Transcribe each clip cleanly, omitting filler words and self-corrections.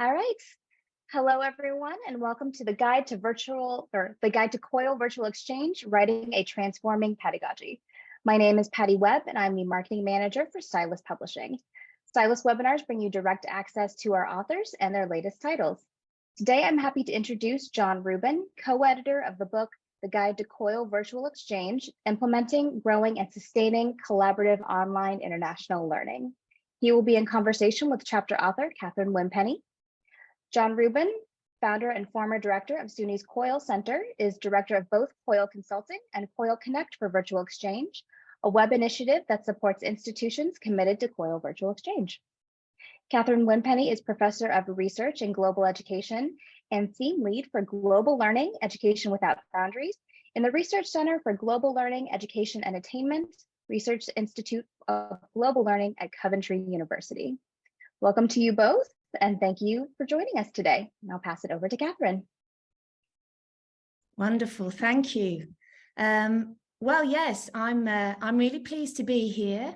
All right. Hello, everyone, and welcome to the Guide to COIL Virtual Exchange, Writing a Transforming Pedagogy. My name is Patty Webb, and I'm the Marketing Manager for Stylus Publishing. Stylus webinars bring you direct access to our authors and their latest titles. Today, I'm happy to introduce John Rubin, co-editor of the book, The Guide to COIL Virtual Exchange, Implementing, Growing, and Sustaining Collaborative Online International Learning. He will be in conversation with chapter author, Catherine Wimpenny. John Rubin, founder and former director of SUNY's COIL Center, is director of both COIL Consulting and COIL Connect for Virtual Exchange, a web initiative that supports institutions committed to COIL Virtual Exchange. Catherine Wimpenny is professor of research in global education and theme lead for Global Learning, Education Without Boundaries in the Research Center for Global Learning, Education and Attainment, Research Institute of Global Learning at Coventry University. Welcome to you both. And thank you for joining us today. And I'll pass it over to Catherine. Wonderful, thank you. Well, yes, I'm really pleased to be here.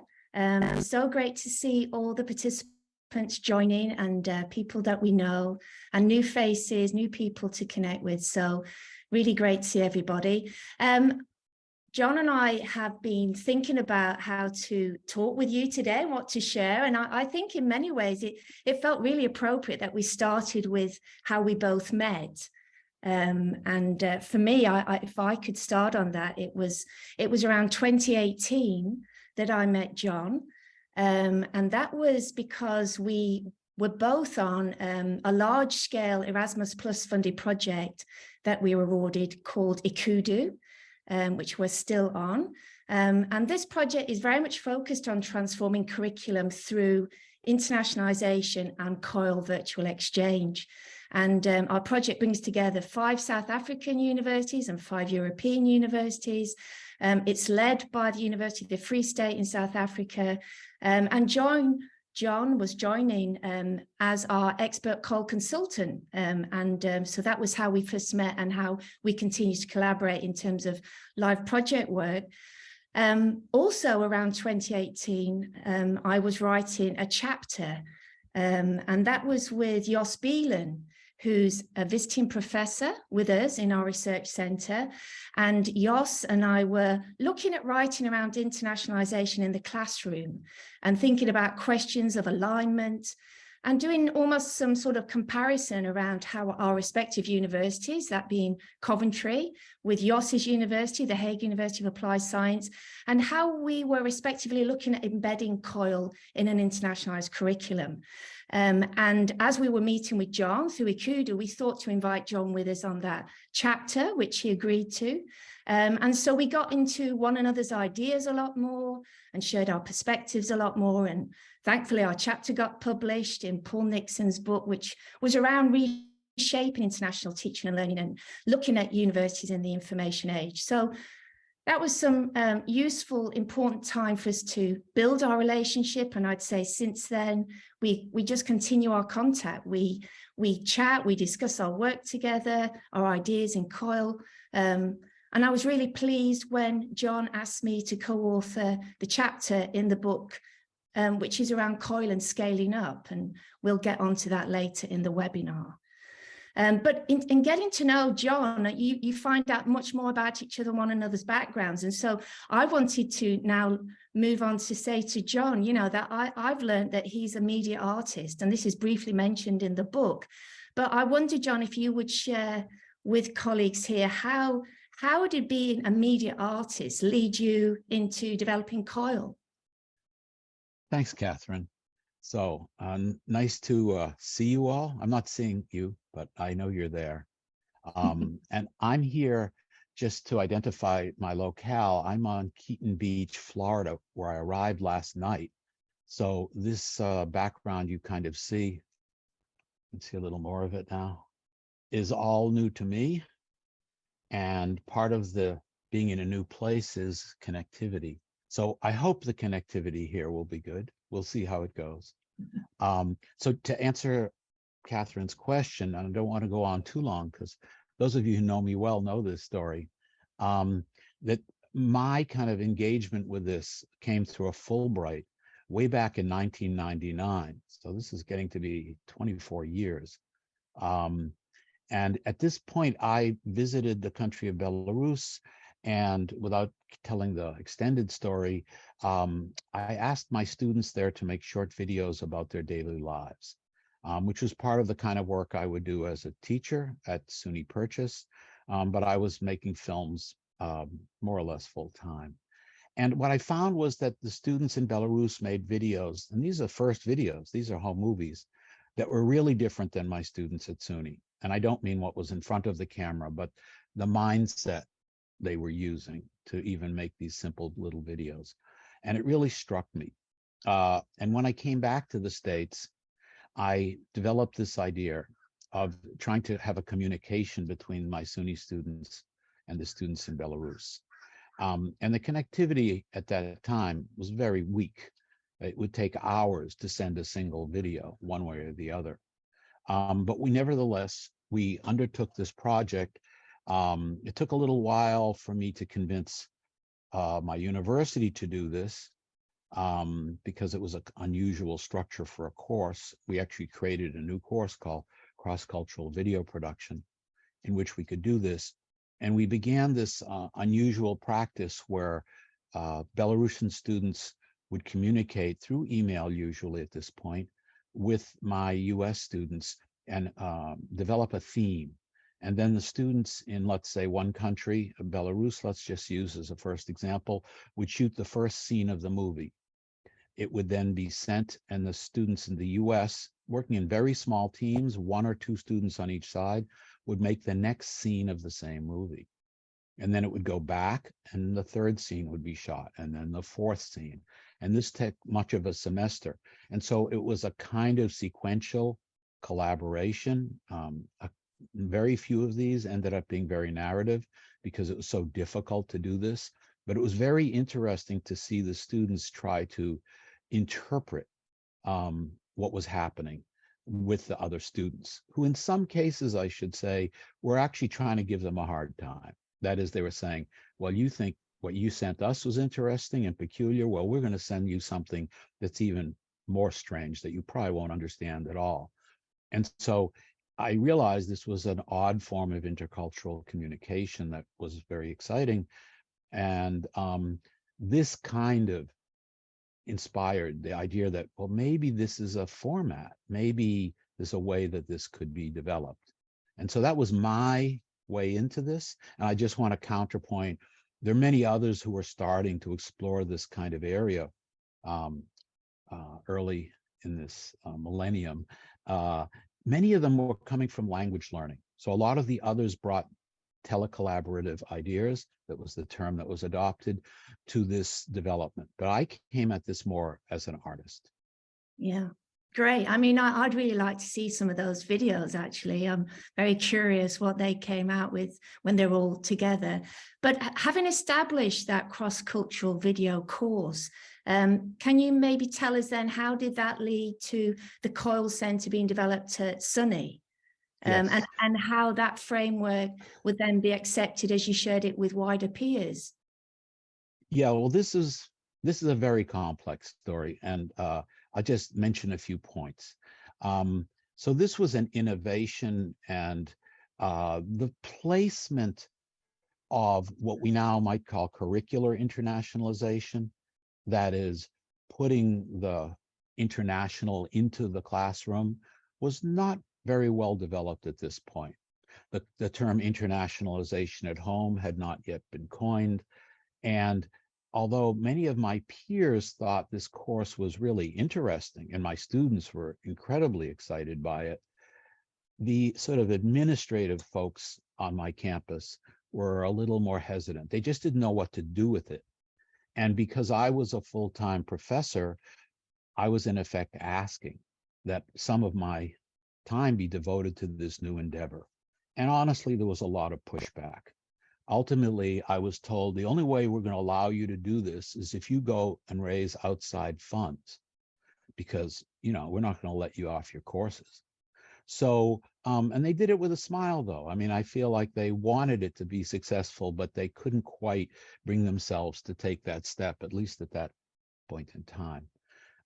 So great to see all the participants joining and people that we know and new faces, new people to connect with. So really great to see everybody. John and I have been thinking about how to talk with you today and what to share. And I think in many ways, it felt really appropriate that we started with how we both met. For me, if I could start on that, it was around 2018 that I met John. And that was because we were both on a large scale Erasmus Plus funded project that we were awarded called Ikudu. Which we're still on. And this project is very much focused on transforming curriculum through internationalization and COIL virtual exchange. And our project brings together 5 South African universities and 5 European universities. It's led by the University of the Free State in South Africa. And John was joining as our expert COIL consultant. So that was how we first met and how we continue to collaborate in terms of live project work. Also around 2018, I was writing a chapter and that was with Jos Bielen, who's a visiting professor with us in our research center. And Jos and I were looking at writing around internationalization in the classroom and thinking about questions of alignment and doing almost some sort of comparison around how our respective universities, that being Coventry with Jos's university, the Hague University of Applied Science, and how we were respectively looking at embedding COIL in an internationalized curriculum. And as we were meeting with John through Ikudu, we thought to invite John with us on that chapter, which he agreed to. And so we got into one another's ideas a lot more and shared our perspectives a lot more. And thankfully, our chapter got published in Paul Nixon's book, which was around reshaping international teaching and learning and looking at universities in the information age. So that was some useful, important time for us to build our relationship. And I'd say since then, we just continue our contact. We chat, we discuss our work together, our ideas in COIL. And I was really pleased when John asked me to co-author the chapter in the book, which is around COIL and scaling up. And we'll get onto that later in the webinar. But in getting to know John, you find out much more about each other, one another's backgrounds. And so I wanted to now move on to say to John, that I've learned that he's a media artist, and this is briefly mentioned in the book. But I wonder, John, if you would share with colleagues here, how did being a media artist lead you into developing COIL? Thanks, Catherine. So nice to see you all. I'm not seeing you, but I know you're there. And I'm here just to identify my locale. I'm on Keaton Beach, Florida, where I arrived last night. So this background you kind of see, you can see a little more of it now, is all new to me. And part of the being in a new place is connectivity. So I hope the connectivity here will be good. We'll see how it goes. So to answer Catherine's question, and I don't want to go on too long because those of you who know me well know this story, that my kind of engagement with this came through a Fulbright, way back in 1999. So this is getting to be 24 years. And at this point, I visited the country of Belarus, and without telling the extended story, I asked my students there to make short videos about their daily lives, which was part of the kind of work I would do as a teacher at SUNY Purchase, but I was making films more or less full time. And what I found was that the students in Belarus made videos, and these are first videos, these are home movies, that were really different than my students at SUNY. And I don't mean what was in front of the camera, but the mindset they were using to even make these simple little videos. And it really struck me. And when I came back to the States, I developed this idea of trying to have a communication between my SUNY students and the students in Belarus. And the connectivity at that time was very weak. It would take hours to send a single video one way or the other. But nevertheless, we undertook this project. It took a little while for me to convince my university to do this because it was an unusual structure for a course. We actually created a new course called Cross-Cultural Video Production, in which we could do this. And we began this unusual practice where Belarusian students would communicate through email, usually at this point, with my US students and develop a theme. And then the students in, let's say, one country, Belarus, let's just use as a first example, would shoot the first scene of the movie. It would then be sent, and the students in the US, working in very small teams, 1 or 2 students on each side, would make the next scene of the same movie. And then it would go back, and the third scene would be shot, and then the fourth scene. And this took much of a semester. And so it was a kind of sequential collaboration. Very few of these ended up being very narrative because it was so difficult to do this. But it was very interesting to see the students try to interpret what was happening with the other students, who in some cases, I should say, were actually trying to give them a hard time. That is, they were saying, well, you think what you sent us was interesting and peculiar. Well, we're going to send you something that's even more strange that you probably won't understand at all. And so I realized this was an odd form of intercultural communication that was very exciting. And this kind of inspired the idea that, well, maybe this is a format, maybe there's a way that this could be developed. And so that was my way into this. And I just want to counterpoint, there are many others who are starting to explore this kind of area early in this millennium. Many of them were coming from language learning. So a lot of the others brought telecollaborative ideas, that was the term that was adopted, to this development. But I came at this more as an artist. Yeah, great. I mean, I'd really like to see some of those videos, actually. I'm very curious what they came out with when they're all together. But having established that cross-cultural video course, can you maybe tell us then, how did that lead to the COIL Centre being developed at SUNY? Yes. And how that framework would then be accepted as you shared it with wider peers? Yeah, well, this is a very complex story, and I'll just mention a few points. So this was an innovation, and the placement of what we now might call curricular internationalization, that is, putting the international into the classroom, was not very well developed at this point. The term internationalization at home had not yet been coined. And although many of my peers thought this course was really interesting, and my students were incredibly excited by it, the sort of administrative folks on my campus were a little more hesitant. They just didn't know what to do with it. And because I was a full-time professor, I was in effect asking that some of my time be devoted to this new endeavor. And honestly, there was a lot of pushback. Ultimately, I was told the only way we're going to allow you to do this is if you go and raise outside funds, because, we're not going to let you off your courses. So, and they did it with a smile, though. I mean, I feel like they wanted it to be successful, but they couldn't quite bring themselves to take that step, at least at that point in time.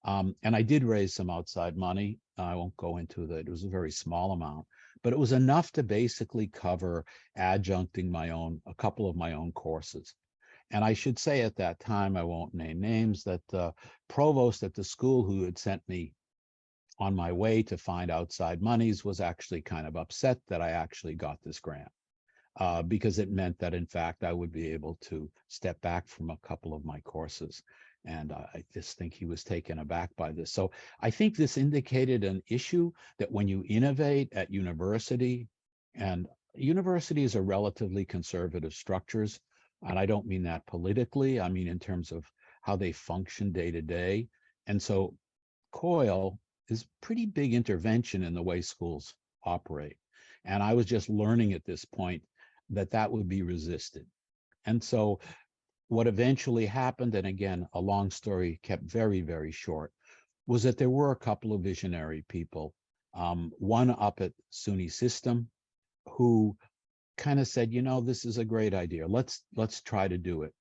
And I did raise some outside money. I won't go into that. It was a very small amount, but it was enough to basically cover adjuncting a couple of my own courses. And I should say at that time, I won't name names, that the provost at the school who had sent me on my way to find outside monies was actually kind of upset that I actually got this grant, because it meant that, in fact, I would be able to step back from a couple of my courses. And I just think he was taken aback by this. So I think this indicated an issue that when you innovate at university, and universities are relatively conservative structures, and I don't mean that politically, I mean in terms of how they function day to day. And so COIL is pretty big intervention in the way schools operate. And I was just learning at this point that that would be resisted. And so what eventually happened, and again, a long story kept very, very short, was that there were a couple of visionary people, one up at SUNY System, who kind of said, you know, this is a great idea. Let's try to do it.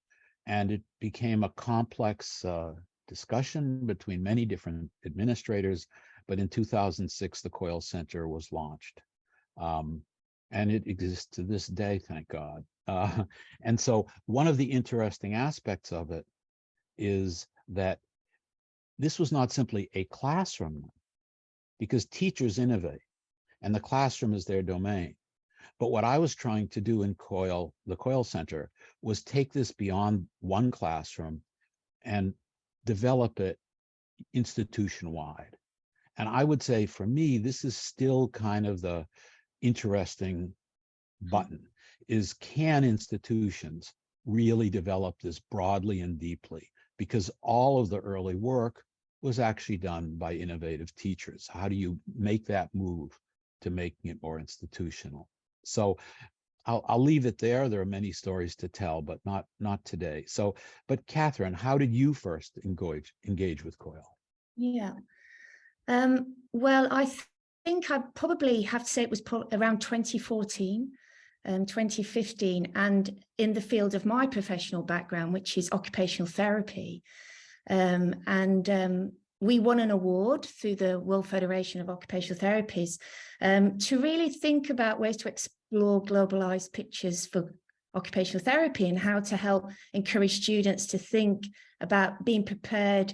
And it became a complex discussion between many different administrators. But in 2006, the COIL Center was launched. And it exists to this day, thank God. And so one of the interesting aspects of it is that this was not simply a classroom, because teachers innovate and the classroom is their domain. But what I was trying to do in COIL, the COIL Center, was take this beyond one classroom and develop it institution-wide. And I would say, for me, this is still kind of the interesting button, is can institutions really develop this broadly and deeply? Because all of the early work was actually done by innovative teachers. How do you make that move to making it more institutional? So I'll leave it there. There are many stories to tell, but not today. So, but Catherine, how did you first engage with COIL? Yeah. Well, I think I probably have to say it was around 2014, 2015, and in the field of my professional background, which is occupational therapy. We won an award through the World Federation of Occupational Therapies to really think about ways to explore globalized pictures for occupational therapy and how to help encourage students to think about being prepared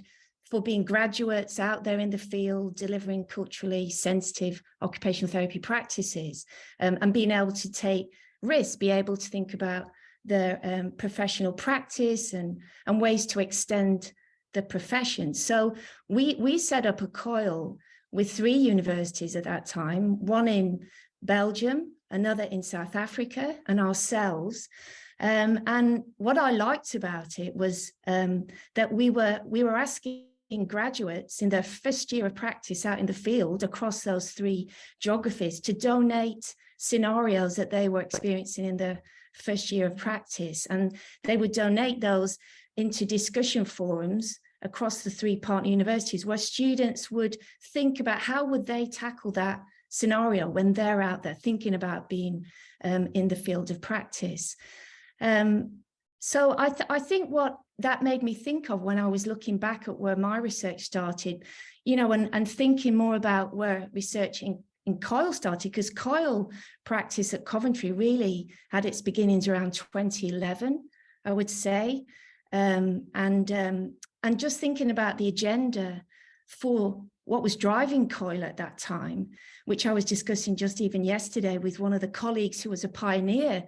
for being graduates out there in the field, delivering culturally sensitive occupational therapy practices, and being able to take risks, be able to think about their professional practice and ways to extend the profession. So we set up a COIL with 3 universities at that time, one in Belgium, another in South Africa, and ourselves. And what I liked about it was that we were asking graduates in their first year of practice out in the field across those 3 geographies to donate scenarios that they were experiencing in their first year of practice. And they would donate those into discussion forums across the 3 partner universities, where students would think about how would they tackle that scenario when they're out there thinking about being in the field of practice. So I think what that made me think of when I was looking back at where my research started, you know, and thinking more about where research in COIL started, because COIL practice at Coventry really had its beginnings around 2011, I would say. And just thinking about the agenda for what was driving COIL at that time, which I was discussing just even yesterday with one of the colleagues who was a pioneer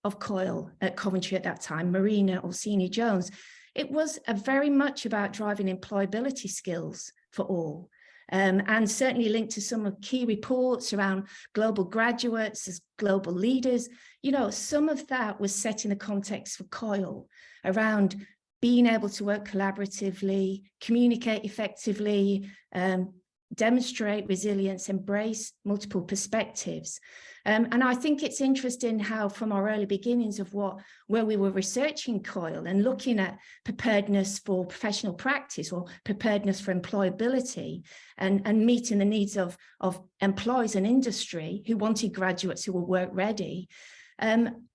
of COIL at Coventry at that time, Marina Orsini-Jones, it was very much about driving employability skills for all. And certainly linked to some of key reports around global graduates as global leaders. You know, some of that was set in the context for COIL around being able to work collaboratively, communicate effectively, demonstrate resilience, embrace multiple perspectives. And I think it's interesting how from our early beginnings of where we were researching COIL and looking at preparedness for professional practice or preparedness for employability and meeting the needs of employees and industry who wanted graduates who were work ready.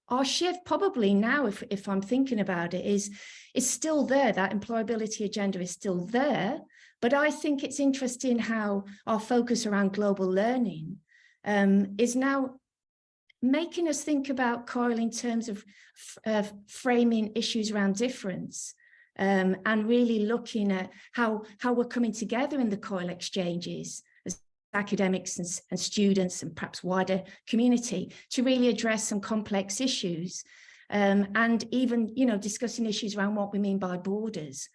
our shift probably now, if I'm thinking about it, is still there. That employability agenda is still there. But I think it's interesting how our focus around global learning is now making us think about COIL in terms of framing issues around difference, and really looking at how we're coming together in the COIL exchanges as academics and students and perhaps wider community to really address some complex issues, and even, you know, discussing issues around what we mean by borders.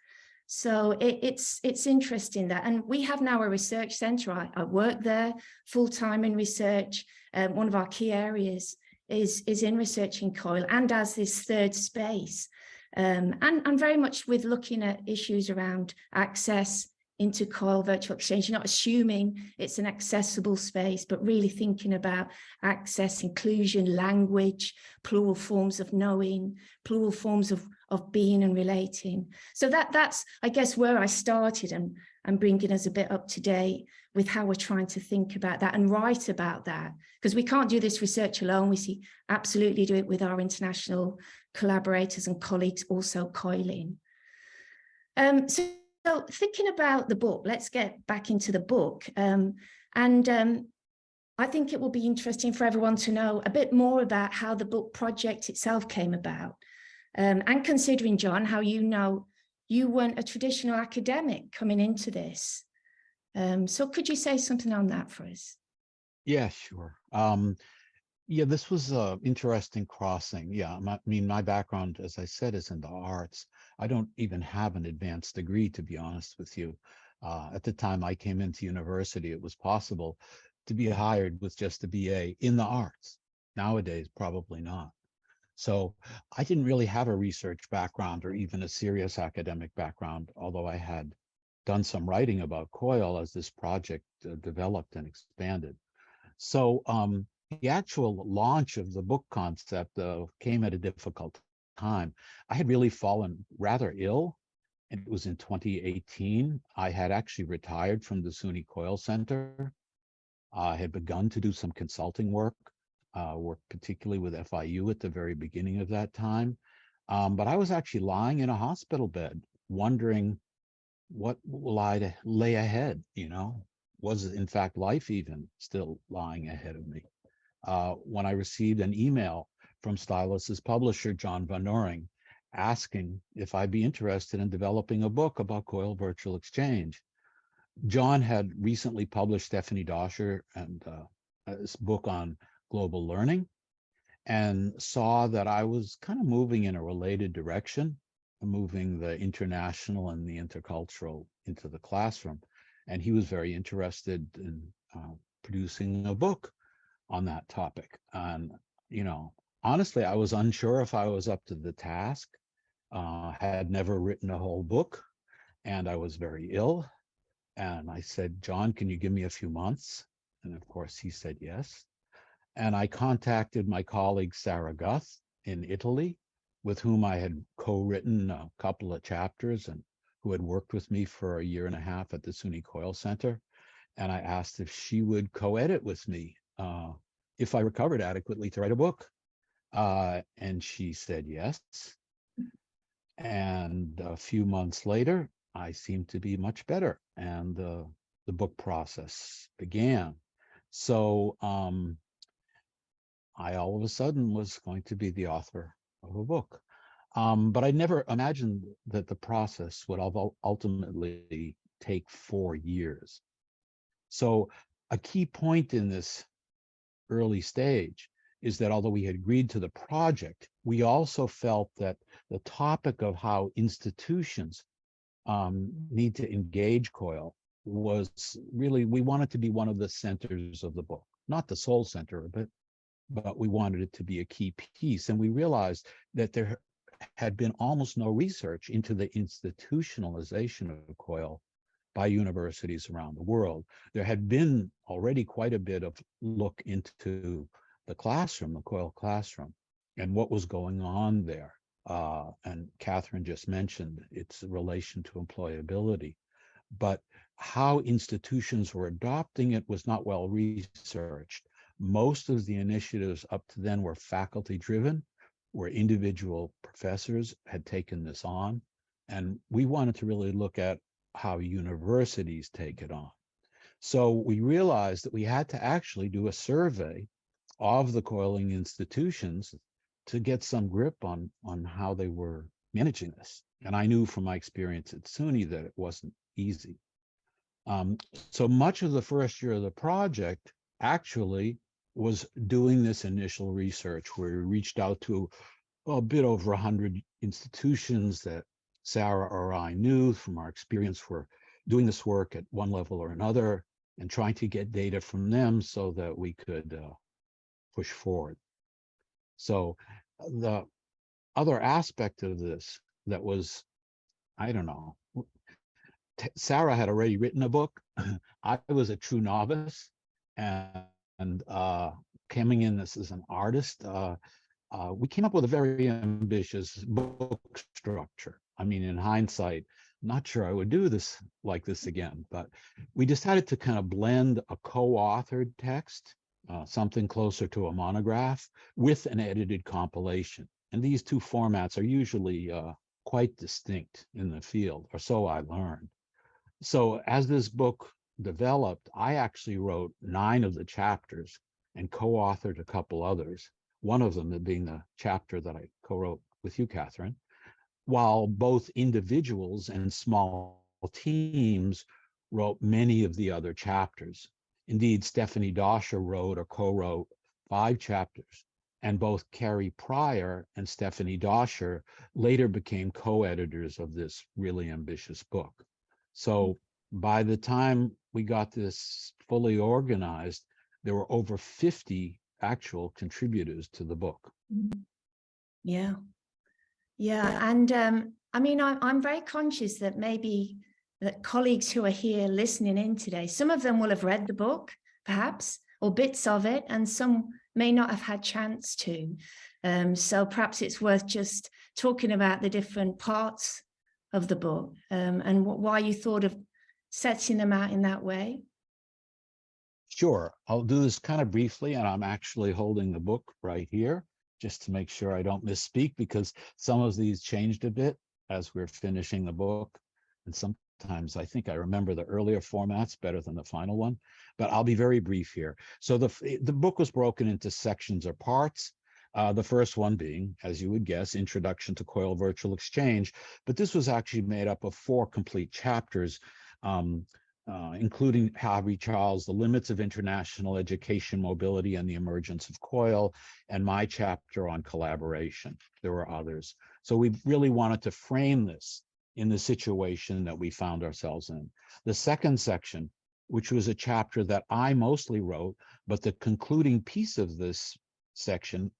So it's interesting that, and we have now a research centre. I work there full-time in research. One of our key areas is in researching COIL and as this third space, and very much with looking at issues around access into COIL Virtual Exchange, not assuming it's an accessible space, but really thinking about access, inclusion, language, plural forms of knowing, plural forms of being and relating. So that's, I guess, where I started, and bringing us a bit up to date with how we're trying to think about that and write about that, because we can't do this research alone. We absolutely do it with our international collaborators and colleagues also coiling. So thinking about the book, let's get back into the book. I think it will be interesting for everyone to know a bit more about how the book project itself came about. And considering, John, how you weren't a traditional academic coming into this. So could you say something on that for us? Yeah, sure. Yeah, this was an interesting crossing. Yeah, my background, as I said, is in the arts. I don't even have an advanced degree, to be honest with you. At the time I came into university, it was possible to be hired with just a BA in the arts. Nowadays, probably not. So I didn't really have a research background or even a serious academic background, although I had done some writing about COIL as this project developed and expanded. So the actual launch of the book concept came at a difficult time. I had really fallen rather ill, and it was in 2018. I had actually retired from the SUNY COIL Center. I had begun to do some consulting work, particularly with FIU at the very beginning of that time. But I was actually lying in a hospital bed, wondering what will I lay ahead, you know? Was in fact life even still lying ahead of me? When I received an email from Stylus's publisher, John Van Noring, asking if I'd be interested in developing a book about COIL Virtual Exchange. John had recently published Stephanie Doscher and this book on global learning, and saw that I was kind of moving in a related direction, moving the international and the intercultural into the classroom. And he was very interested in producing a book on that topic. And, you know, honestly, I was unsure if I was up to the task, had never written a whole book, and I was very ill. And I said, John, can you give me a few months? And of course, he said yes. And I contacted my colleague, Sarah Guth, in Italy, with whom I had co-written a couple of chapters and who had worked with me for a year and a half at the SUNY COIL Center. And I asked if she would co-edit with me if I recovered adequately to write a book. And she said yes. And a few months later, I seemed to be much better, and the book process began. So I all of a sudden was going to be the author of a book. But I never imagined that the process would ultimately take 4 years. So a key point in this early stage is that although we had agreed to the project, we also felt that the topic of how institutions need to engage COIL was really, we wanted to be one of the centers of the book, not the sole center of it, but we wanted it to be a key piece. And we realized that there had been almost no research into the institutionalization of COIL by universities around the world. There had been already quite a bit of look into the classroom, the COIL classroom, and what was going on there. And Catherine just mentioned its relation to employability, but how institutions were adopting it was not well researched. Most of the initiatives up to then were faculty driven, where individual professors had taken this on. And we wanted to really look at how universities take it on. So we realized that we had to actually do a survey of the coiling institutions to get some grip on how they were managing this. And I knew from my experience at SUNY that it wasn't easy. So much of the first year of the project actually was doing this initial research where we reached out to a bit over 100 institutions that Sarah or I knew from our experience for doing this work at one level or another, and trying to get data from them so that we could push forward. So the other aspect of this that was, I don't know, Sarah had already written a book. I was a true novice, and coming in this as an artist, we came up with a very ambitious book structure. I mean, in hindsight, not sure I would do this like this again, but we decided to kind of blend a co-authored text, something closer to a monograph, with an edited compilation. And these two formats are usually quite distinct in the field, or so I learned. So as this book developed, I actually wrote 9 of the chapters and co-authored a couple others, one of them being the chapter that I co-wrote with you, Catherine, while both individuals and small teams wrote many of the other chapters. Indeed, Stephanie Doscher wrote or co-wrote 5 chapters, and both Carrie Pryor and Stephanie Doscher later became co-editors of this really ambitious book. So by the time we got this fully organized, there were over 50 actual contributors to the book. Yeah. Yeah. And I mean, I'm very conscious that maybe that colleagues who are here listening in today, some of them will have read the book, perhaps, or bits of it, and some may not have had chance to. So perhaps it's worth just talking about the different parts of the book and why you thought of setting them out in that way. Sure, I'll do this kind of briefly, and I'm actually holding the book right here just to make sure I don't misspeak, because some of these changed a bit as we're finishing the book. And sometimes I think I remember the earlier formats better than the final one, but I'll be very brief here. So the book was broken into sections or parts. The first one being, as you would guess, Introduction to COIL Virtual Exchange, but this was actually made up of 4 complete chapters, including Harvey Charles, The Limits of International Education Mobility and the Emergence of COIL, and my chapter on collaboration. There were others. So we really wanted to frame this in the situation that we found ourselves in. The second section, which was a chapter that I mostly wrote, but the concluding piece of this section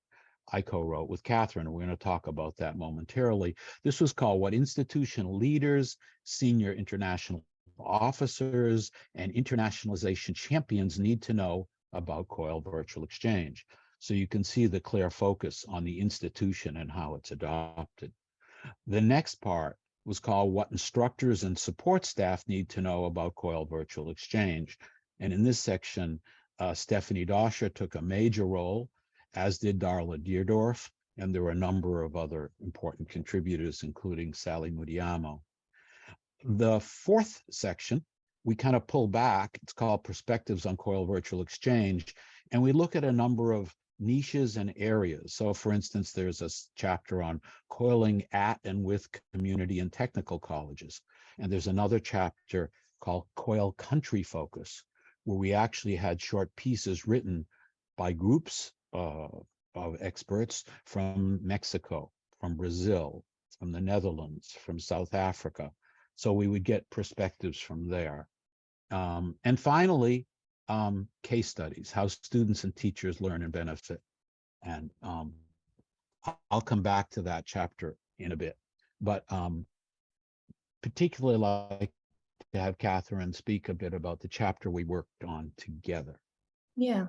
I co-wrote with Catherine, and we're going to talk about that momentarily. This was called What Institutional Leaders, Senior International Officers, and Internationalization Champions Need to Know About COIL Virtual Exchange. So you can see the clear focus on the institution and how it's adopted. The next part was called What Instructors and Support Staff Need to Know About COIL Virtual Exchange. And in this section, Stephanie Doscher took a major role, as did Darla Deerdorf, and there were a number of other important contributors, including Sally Mudiamo. The fourth section, we kind of pull back. It's called Perspectives on COIL Virtual Exchange, and we look at a number of niches and areas. So for instance, there's a chapter on coiling at and with community and technical colleges. And there's another chapter called COIL Country Focus, where we actually had short pieces written by groups of experts from Mexico, from Brazil, from the Netherlands, from South Africa. So we would get perspectives from there. And finally, case studies, how students and teachers learn and benefit. And I'll come back to that chapter in a bit, but particularly like to have Catherine speak a bit about the chapter we worked on together. Yeah.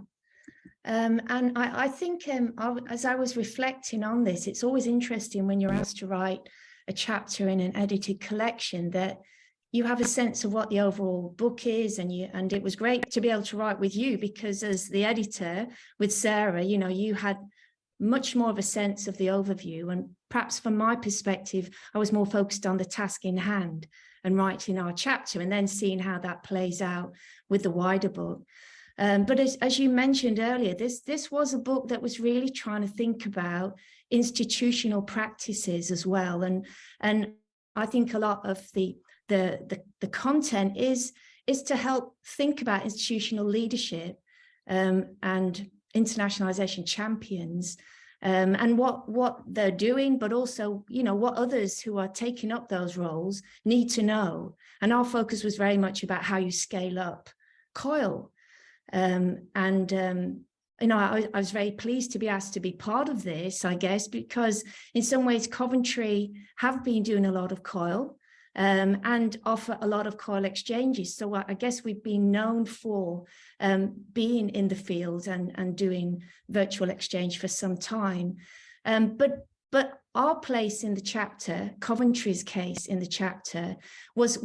And I think as I was reflecting on this, it's always interesting when you're asked to write a chapter in an edited collection that you have a sense of what the overall book is, and it was great to be able to write with you, because as the editor with Sarah, you know, you had much more of a sense of the overview. And perhaps from my perspective, I was more focused on the task in hand and writing our chapter and then seeing how that plays out with the wider book. But as you mentioned earlier, this was a book that was really trying to think about institutional practices as well. And I think a lot of the content is to help think about institutional leadership and internationalization champions, and what they're doing, but also, you know, what others who are taking up those roles need to know. And our focus was very much about how you scale up COIL. You know, I was very pleased to be asked to be part of this, I guess, because in some ways Coventry have been doing a lot of COIL and offer a lot of COIL exchanges. So I guess we've been known for being in the field and doing virtual exchange for some time. But our place in the chapter, Coventry's case in the chapter, was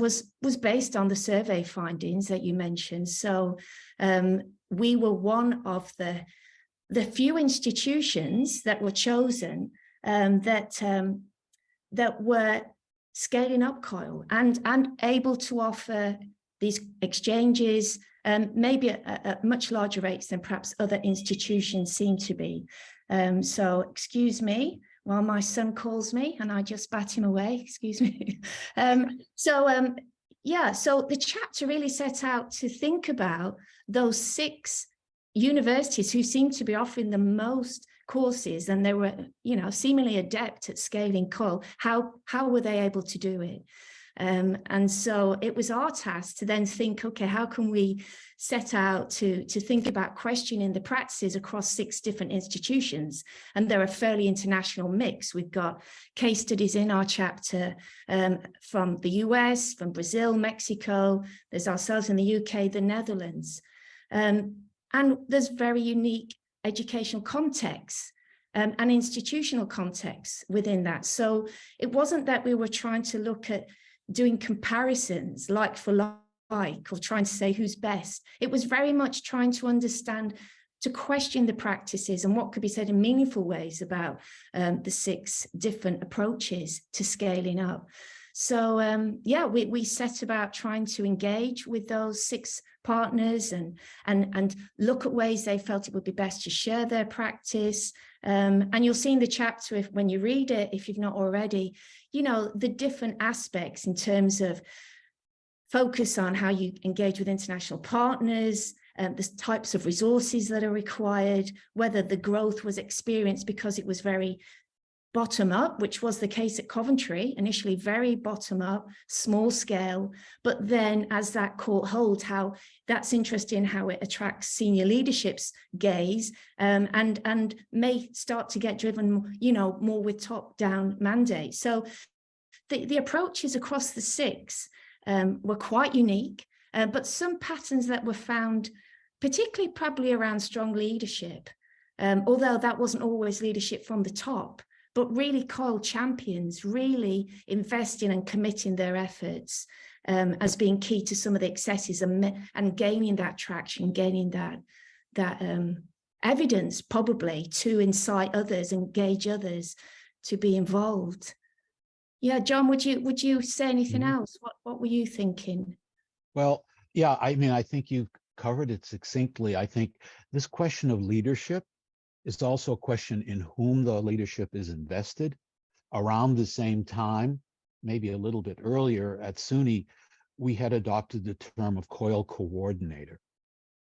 based on the survey findings that you mentioned. So we were one of the few institutions that were chosen that were scaling up COIL and able to offer these exchanges, maybe at much larger rates than perhaps other institutions seem to be. So excuse me while my son calls me and I just bat him away, excuse me. Yeah, so the chapter really set out to think about those 6 universities who seem to be offering the most courses, and they were, you know, seemingly adept at scaling COIL. How were they able to do it? And so it was our task to then think, okay, how can we set out to think about questioning the practices across 6 different institutions? And they're a fairly international mix. We've got case studies in our chapter from the US, from Brazil, Mexico, there's ourselves in the UK, the Netherlands. And there's very unique educational contexts and institutional contexts within that. So it wasn't that we were trying to look at doing comparisons like for like, or trying to say who's best. It was very much trying to understand, to question the practices and what could be said in meaningful ways about the 6 different approaches to scaling up. So yeah, we set about trying to engage with those 6 partners and look at ways they felt it would be best to share their practice. And you'll see in the chapter, when you read it, if you've not already, you know, the different aspects in terms of focus on how you engage with international partners, the types of resources that are required, whether the growth was experienced because it was very bottom up, which was the case at Coventry, initially very bottom up, small scale, but then as that caught hold, how that's interesting, how it attracts senior leadership's gaze and may start to get driven, you know, more with top-down mandates. So the approaches across the 6 were quite unique, but some patterns that were found, particularly probably around strong leadership, although that wasn't always leadership from the top, but really COIL champions really investing and committing their efforts as being key to some of the excesses and gaining that traction, gaining that evidence probably to incite others, engage others to be involved. Yeah, John, would you say anything else? What were you thinking? Well, yeah, I mean, I think you covered it succinctly. I think this question of leadership is also a question in whom the leadership is invested. Around the same time, maybe a little bit earlier at SUNY, we had adopted the term of COIL coordinator.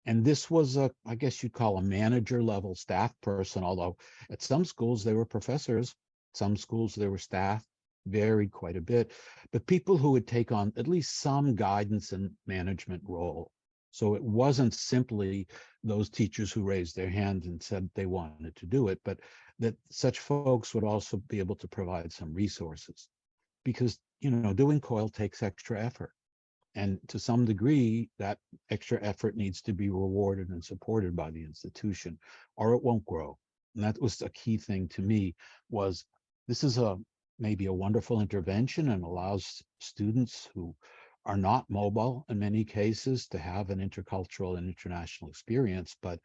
And this was I guess you'd call a manager level staff person, although at some schools they were professors, some schools they were staff, varied quite a bit, but people who would take on at least some guidance and management role. So it wasn't simply those teachers who raised their hand and said they wanted to do it, but that such folks would also be able to provide some resources. Because, you know, doing COIL takes extra effort. And to some degree, that extra effort needs to be rewarded and supported by the institution, or it won't grow. And that was a key thing to me, was this is maybe a wonderful intervention and allows students who are not mobile in many cases to have an intercultural and international experience, but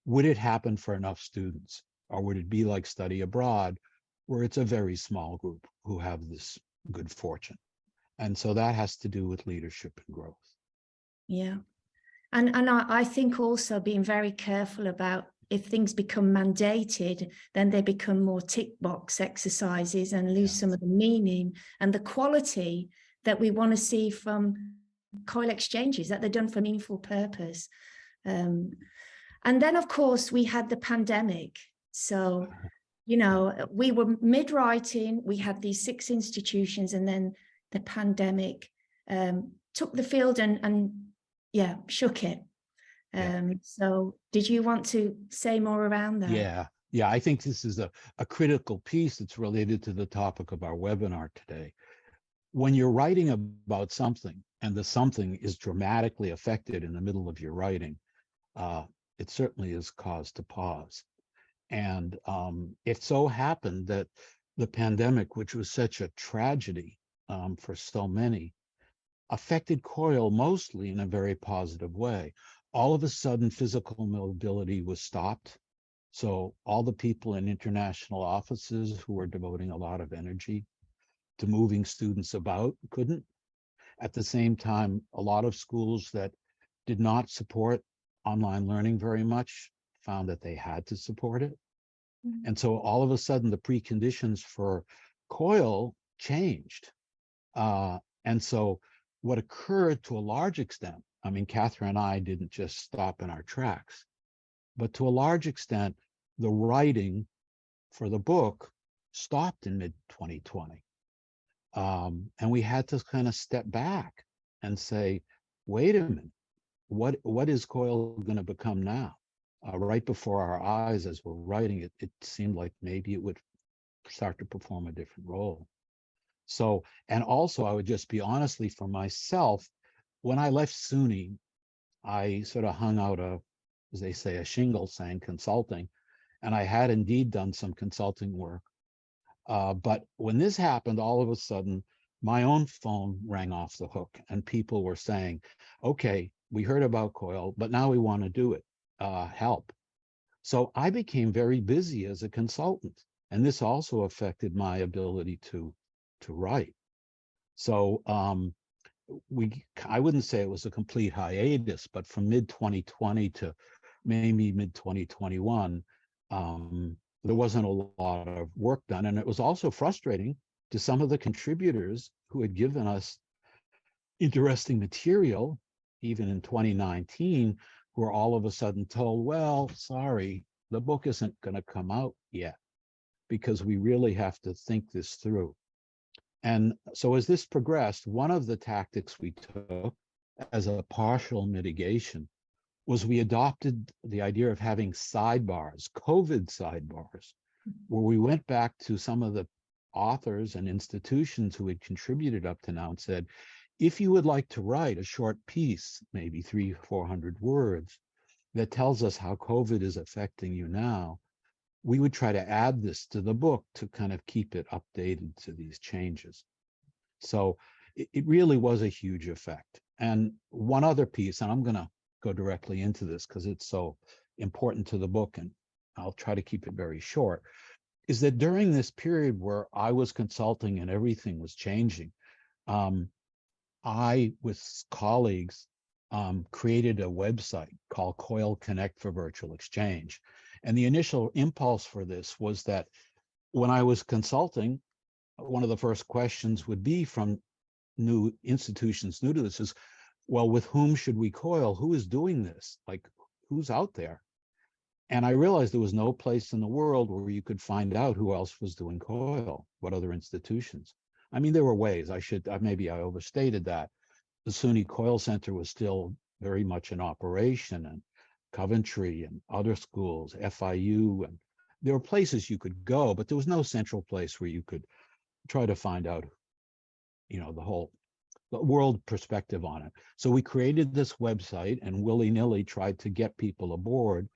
would it happen for enough students? Or would it be like study abroad, where it's a very small group who have this good fortune? And so that has to do with leadership and growth. Yeah. And I think also being very careful about, if things become mandated, then they become more tick box exercises and lose some of the meaning and the quality that we want to see from COIL exchanges, that they're done for meaningful purpose. And then, of course, we had the pandemic. So, you know, we were mid-writing, we had these 6 institutions, and then the pandemic took the field and shook it. So did you want to say more around that? Yeah, I think this is a critical piece that's related to the topic of our webinar today. When you're writing about something and the something is dramatically affected in the middle of your writing, it certainly is cause to pause. And it so happened that the pandemic, which was such a tragedy for so many, affected COIL mostly in a very positive way. All of a sudden, physical mobility was stopped. So all the people in international offices who were devoting a lot of energy to moving students about couldn't. At the same time, a lot of schools that did not support online learning very much found that they had to support it. Mm-hmm. And so all of a sudden, the preconditions for COIL changed. And so what occurred to a large extent, I mean, Catherine and I didn't just stop in our tracks, but to a large extent, the writing for the book stopped in mid-2020. And we had to kind of step back and say, wait a minute, what is COIL going to become now? Right before our eyes as we're writing it, it seemed like maybe it would start to perform a different role. So, and also I would just be honestly for myself, when I left SUNY, I sort of hung out as they say, a shingle saying consulting, and I had indeed done some consulting work. But when this happened, all of a sudden, my own phone rang off the hook and people were saying, okay, we heard about COIL, but now we want to do it, help. So I became very busy as a consultant, and this also affected my ability to write. So I wouldn't say it was a complete hiatus, but from mid-2020 to maybe mid-2021, there wasn't a lot of work done. And it was also frustrating to some of the contributors who had given us interesting material, even in 2019, who were all of a sudden told, well, sorry, the book isn't going to come out yet because we really have to think this through. And so as this progressed, one of the tactics we took as a partial mitigation was we adopted the idea of having sidebars, COVID sidebars, where we went back to some of the authors and institutions who had contributed up to now and said, if you would like to write a short piece, maybe 300-400 words, that tells us how COVID is affecting you now, we would try to add this to the book to kind of keep it updated to these changes. So it really was a huge effect. And one other piece, and I'm going to go directly into this because it's so important to the book, and I'll try to keep it very short, is that during this period where I was consulting and everything was changing, I, with colleagues, created a website called COIL Connect for Virtual Exchange. And the initial impulse for this was that when I was consulting, one of the first questions would be from new institutions new to this is, well, with whom should we COIL? Who is doing this? Like, who's out there? And I realized there was no place in the world where you could find out who else was doing COIL, what other institutions. I mean, there were ways. Maybe I overstated that. The SUNY COIL Center was still very much in operation, and Coventry and other schools, FIU, and there were places you could go, but there was no central place where you could try to find out, you know, the world perspective on it. So we created this website and willy-nilly tried to get people aboard,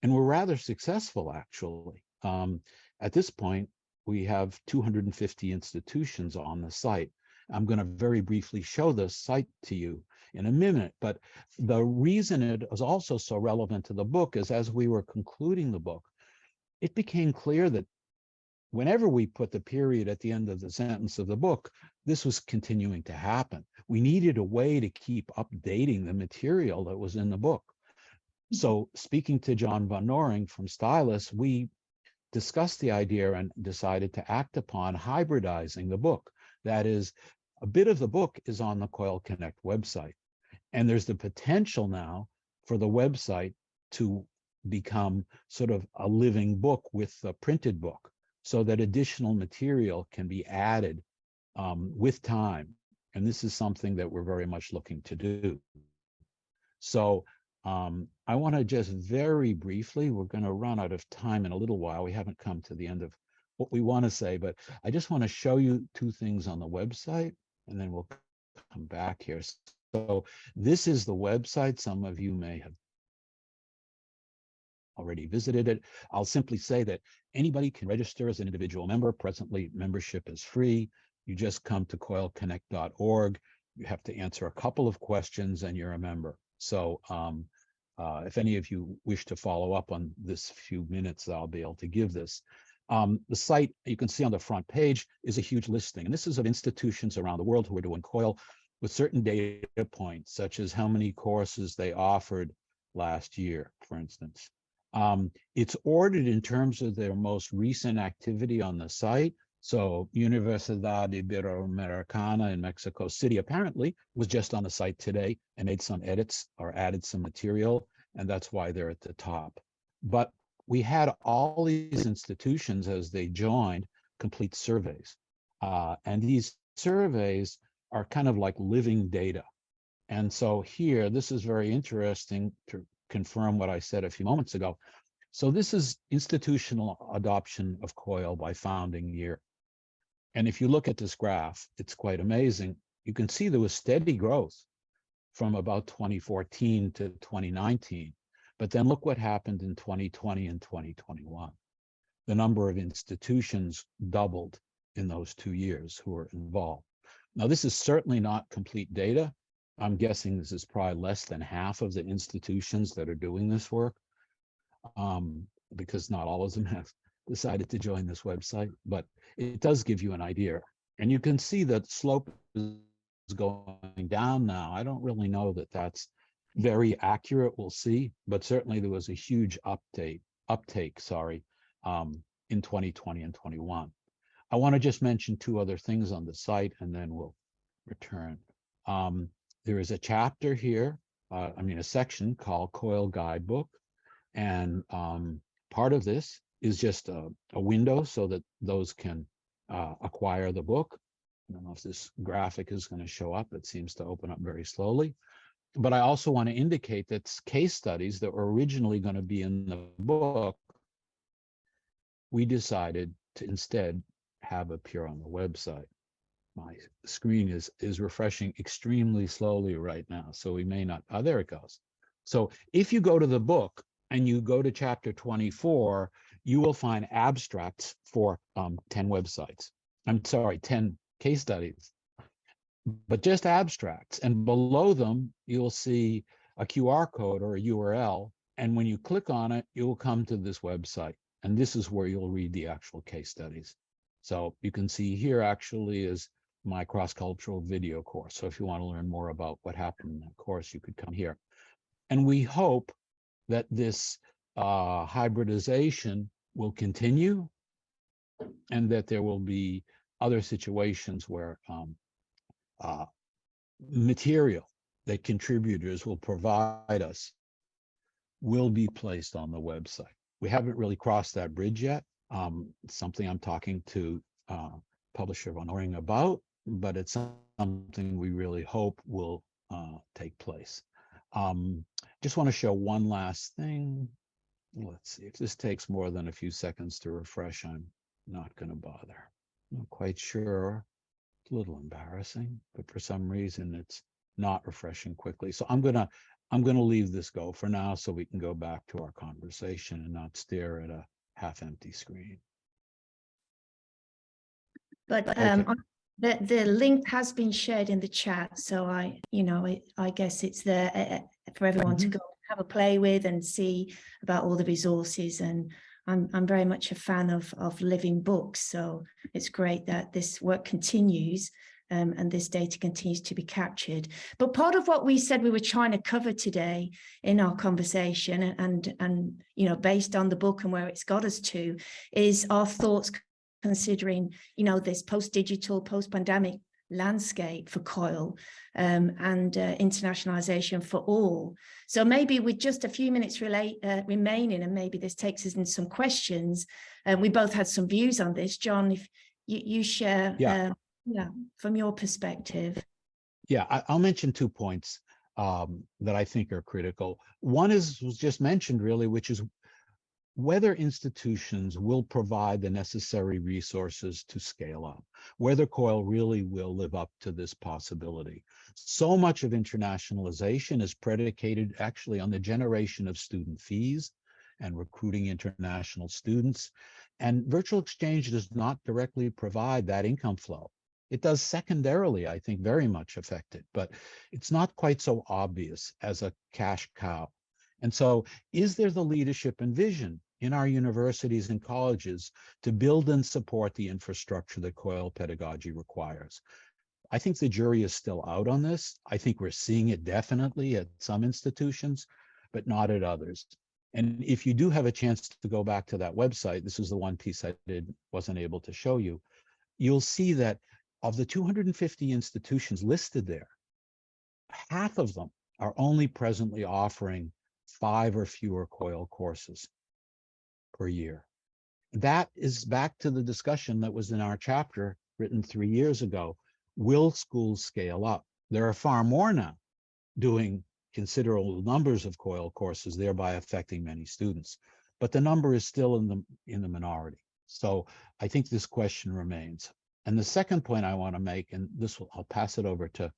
and we're rather successful, actually. At this point, we have 250 institutions on the site. I'm going to very briefly show this site to you in a minute, but the reason it is also so relevant to the book is as we were concluding the book, it became clear that whenever we put the period at the end of the sentence of the book, this was continuing to happen. We needed a way to keep updating the material that was in the book. So speaking to John Von Noring from Stylus, we discussed the idea and decided to act upon hybridizing the book. That is, a bit of the book is on the Coil Connect website. And there's the potential now for the website to become sort of a living book with a printed book, so that additional material can be added with time. And this is something that we're very much looking to do. So I want to just very briefly, we're going to run out of time in a little while. We haven't come to the end of what we want to say, but I just want to show you two things on the website, and then we'll come back here. So this is the website. Some of you may have already visited it. I'll simply say that anybody can register as an individual member. Presently, membership is free. You just come to coilconnect.org. You have to answer a couple of questions and you're a member. So if any of you wish to follow up on this few minutes, I'll be able to give this. The site, you can see on the front page, is a huge listing. And this is of institutions around the world who are doing COIL with certain data points, such as how many courses they offered last year, for instance. It's ordered in terms of their most recent activity on the site. So Universidad Iberoamericana in Mexico City apparently was just on the site today and made some edits or added some material, and that's why they're at the top. But we had all these institutions as they joined complete surveys. And these surveys are kind of like living data. And so here, this is very interesting to confirm what I said a few moments ago. So this is institutional adoption of COIL by founding year. And if you look at this graph, it's quite amazing. You can see there was steady growth from about 2014 to 2019. But then look what happened in 2020 and 2021. The number of institutions doubled in those 2 years who were involved. Now, this is certainly not complete data. I'm guessing this is probably less than half of the institutions that are doing this work, because not all of them have decided to join this website, but it does give you an idea. And you can see that slope is going down now. I don't really know that that's very accurate, we'll see, but certainly there was a huge uptake, in 2020 and 21. I want to just mention two other things on the site, and then we'll return. There is a chapter here, a section called COIL Guidebook, and part of this is just a window so that those can acquire the book. I don't know if this graphic is going to show up. It seems to open up very slowly. But I also want to indicate that case studies that were originally going to be in the book, we decided to instead have appear on the website. My screen is refreshing extremely slowly right now, so we may not, there it goes. So if you go to the book and you go to chapter 24, you will find abstracts for 10 websites. 10 case studies, but just abstracts. And below them, you'll see a QR code or a URL. And when you click on it, you will come to this website. And this is where you'll read the actual case studies. So you can see here actually is my cross-cultural video course. So if you want to learn more about what happened in that course, you could come here. And we hope that this hybridization will continue and that there will be other situations where material that contributors will provide us will be placed on the website. We haven't really crossed that bridge yet. It's something I'm talking to publisher Von Noring about, but it's something we really hope will take place. Just want to show one last thing. Let's see if this takes more than a few seconds to refresh. I'm not going to bother. I'm not quite sure. It's a little embarrassing, but for some reason it's not refreshing quickly. So I'm gonna leave this go for now so we can go back to our conversation and not stare at a half-empty screen. But Okay. The link has been shared in the chat, so I guess it's there for everyone to go have a play with and see about all the resources and I'm very much a fan of living books. So it's great that this work continues and this data continues to be captured. But part of what we said we were trying to cover today in our conversation and you know, based on the book and where it's got us to, is our thoughts considering, you know, this post-digital, post-pandemic landscape for COIL and internationalization for all. So maybe with just a few minutes remaining, and maybe this takes us into some questions, we both had some views on this. John, if you share from your perspective. Yeah, I'll mention 2 points that I think are critical. One was just mentioned really, which is whether institutions will provide the necessary resources to scale up, whether COIL really will live up to this possibility. So much of internationalization is predicated actually on the generation of student fees and recruiting international students. And virtual exchange does not directly provide that income flow. It does secondarily, I think, very much affect it, but it's not quite so obvious as a cash cow. And so is there the leadership and vision in our universities and colleges to build and support the infrastructure that COIL pedagogy requires? I think the jury is still out on this. I think we're seeing it definitely at some institutions, but not at others. And if you do have a chance to go back to that website, this is the one piece I wasn't able to show you, you'll see that of the 250 institutions listed there, half of them are only presently offering 5 or fewer COIL courses per year. That is back to the discussion that was in our chapter written 3 years ago. Will schools scale up? There are far more now doing considerable numbers of COIL courses, thereby affecting many students. But the number is still in the minority. So I think this question remains. And the second point I want to make, and I'll pass it over to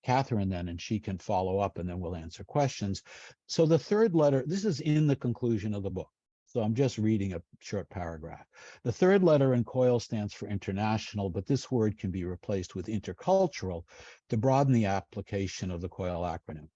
Catherine then, and she can follow up, and then we'll answer questions. So the third letter, this is in the conclusion of the book. So I'm just reading a short paragraph. The third letter in COIL stands for international, but this word can be replaced with intercultural to broaden the application of the COIL acronym.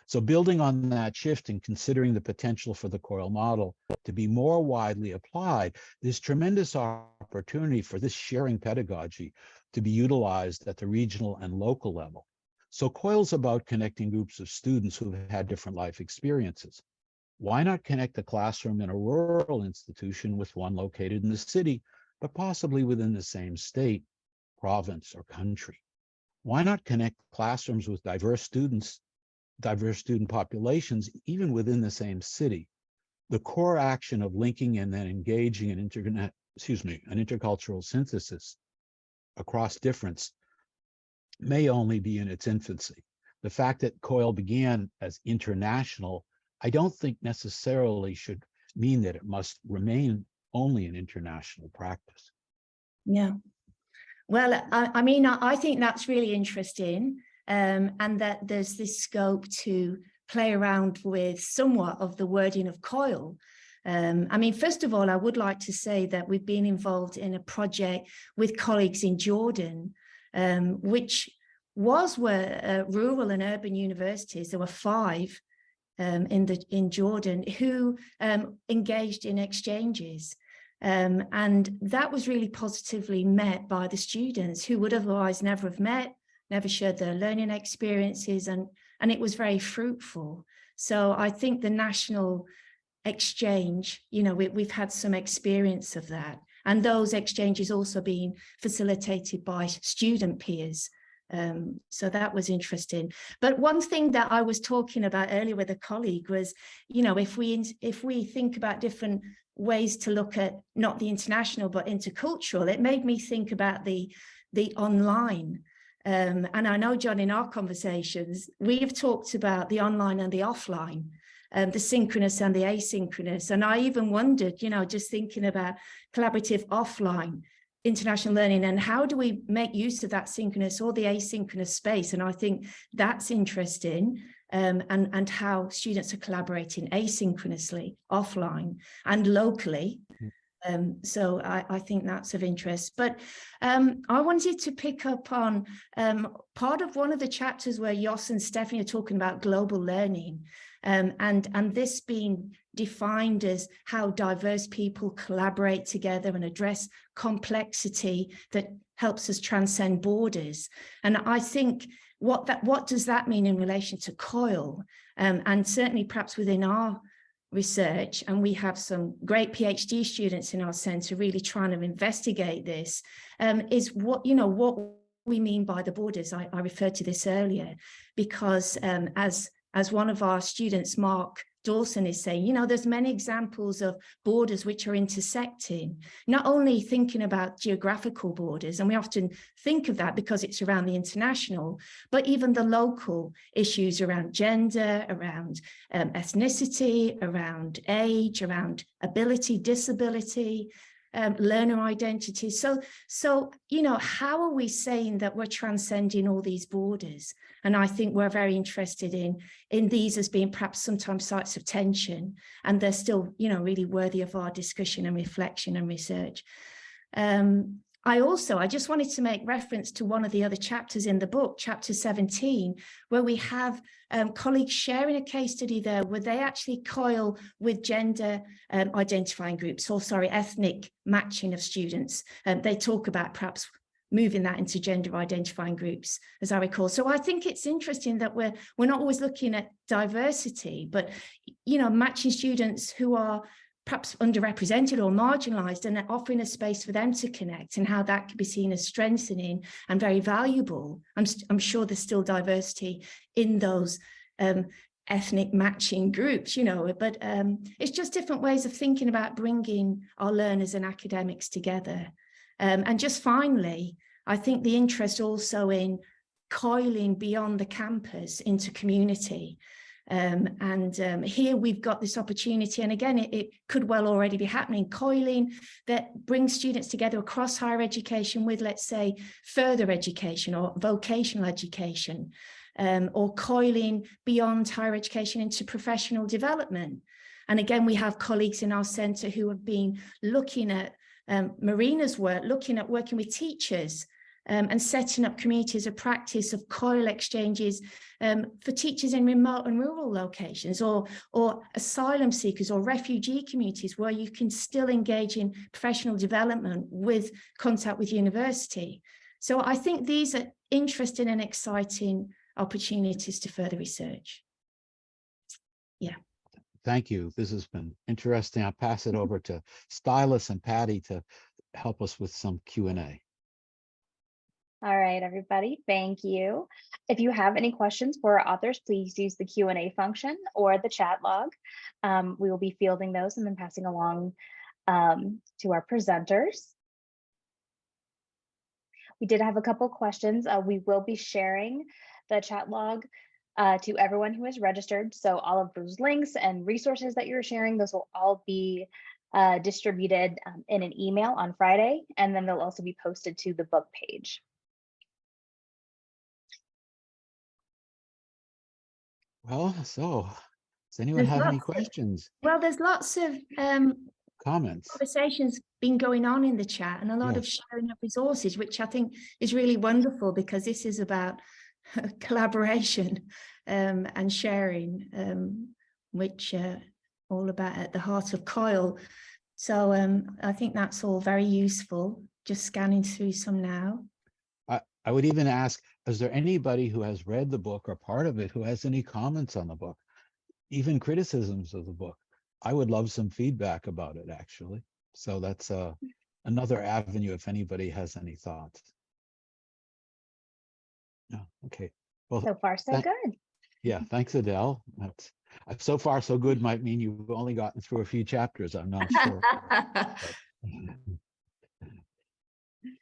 So building on that shift and considering the potential for the COIL model to be more widely applied, there's tremendous opportunity for this sharing pedagogy to be utilized at the regional and local level. So COIL's about connecting groups of students who've had different life experiences. Why not connect a classroom in a rural institution with one located in the city, but possibly within the same state, province, or country? Why not connect classrooms with diverse student populations, even within the same city? The core action of linking and then engaging in an intercultural synthesis across difference may only be in its infancy. The fact that COIL began as international, I don't think necessarily should mean that it must remain only an international practice. Yeah. Well, I mean, I think that's really interesting, and that there's this scope to play around with somewhat of the wording of COIL. I mean, first of all, I would like to say that we've been involved in a project with colleagues in Jordan, which was where rural and urban universities, there were 5 in Jordan who engaged in exchanges. And that was really positively met by the students who would otherwise never have met, never shared their learning experiences, and it was very fruitful. So I think the national exchange, you know, we've had some experience of that. And those exchanges also being facilitated by student peers. So that was interesting. But one thing that I was talking about earlier with a colleague was, you know, if we think about different ways to look at not the international but intercultural, it made me think about the online. And I know, John, in our conversations, we have talked about the online and the offline, the synchronous and the asynchronous. And I even wondered, you know, just thinking about collaborative offline international learning and how do we make use of that synchronous or the asynchronous space. And I think that's interesting, and how students are collaborating asynchronously, offline and locally. So I think that's of interest. But I wanted to pick up on part of one of the chapters where Jos and Stephanie are talking about global learning, and this being defined as how diverse people collaborate together and address complexity that helps us transcend borders. And I think what does that mean in relation to COIL? And certainly perhaps within our research, and we have some great PhD students in our centre really trying to investigate this, is what we mean by the borders. I referred to this earlier because as one of our students, Mark Dawson, is saying, there's many examples of borders which are intersecting, not only thinking about geographical borders, and we often think of that because it's around the international, but even the local issues around gender, around ethnicity, around age, around ability, disability, learner identity. So, how are we saying that we're transcending all these borders? And I think we're very interested in these as being perhaps sometimes sites of tension, and they're still, really worthy of our discussion and reflection and research. I just wanted to make reference to one of the other chapters in the book, chapter 17, where we have colleagues sharing a case study there where they actually COIL with gender identifying groups, ethnic matching of students. They talk about perhaps moving that into gender identifying groups, as I recall. So I think it's interesting that we're not always looking at diversity, but, matching students who are perhaps underrepresented or marginalized and offering a space for them to connect, and how that can be seen as strengthening and very valuable. I'm sure there's still diversity in those ethnic matching groups, but it's just different ways of thinking about bringing our learners and academics together. And just finally, I think the interest also in coiling beyond the campus into community. Here we've got this opportunity, and again, it could well already be happening, coiling that brings students together across higher education with, let's say, further education or vocational education, or coiling beyond higher education into professional development. And again, we have colleagues in our centre who have been looking at Marina's work, looking at working with teachers and setting up communities of practice of COIL exchanges for teachers in remote and rural locations, or asylum seekers or refugee communities where you can still engage in professional development with contact with university. So I think these are interesting and exciting opportunities to further research. Yeah. Thank you. This has been interesting. I'll pass it over to Stylus and Patty to help us with some Q&A. All right, everybody, thank you. If you have any questions for our authors, please use the Q&A function or the chat log. We will be fielding those and then passing along to our presenters. We did have a couple questions. We will be sharing the chat log to everyone who is registered. So all of those links and resources that you're sharing, those will all be distributed in an email on Friday, and then they'll also be posted to the book page. Well, so does anyone have any questions? Well, there's lots of Comments? Conversations been going on in the chat, and a lot of sharing of resources, which I think is really wonderful, because this is about collaboration and sharing, which all about at the heart of COIL. So I think that's all very useful. Just scanning through some now. I would even ask, is there anybody who has read the book or part of it who has any comments on the book, even criticisms of the book? I would love some feedback about it, actually. So that's another avenue if anybody has any thoughts. No, okay. Well, so far, so good. Yeah, thanks, Adele. That's so far so good might mean you've only gotten through a few chapters. I'm not sure.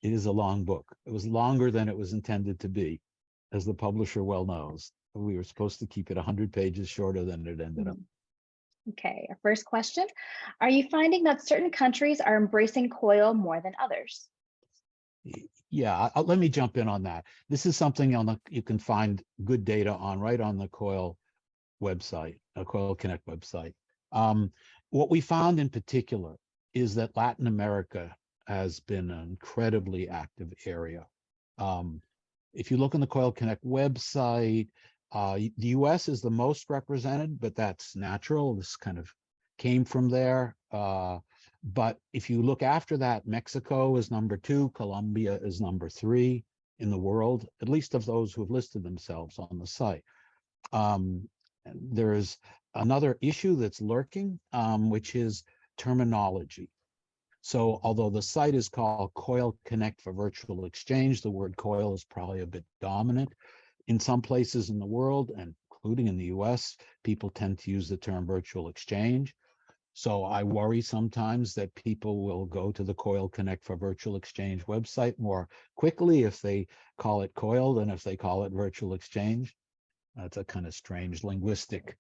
It is a long book. It was longer than it was intended to be, as the publisher well knows. We were supposed to keep it 100 pages shorter than it ended up. Okay, our first question. Are you finding that certain countries are embracing COIL more than others? Yeah, let me jump in on that. This is something you can find good data on right on the COIL website, COIL Connect website. What we found in particular is that Latin America has been an incredibly active area. If you look on the COIL Connect website, the US is the most represented, but that's natural. This kind of came from there. But if you look after that, Mexico is number 2, Colombia is number 3 in the world, at least of those who have listed themselves on the site. There is another issue that's lurking, which is terminology. So although the site is called COIL Connect for Virtual Exchange, the word COIL is probably a bit dominant. In some places in the world, and including in the US, people tend to use the term virtual exchange. So I worry sometimes that people will go to the COIL Connect for Virtual Exchange website more quickly if they call it COIL than if they call it virtual exchange. That's a kind of strange linguistic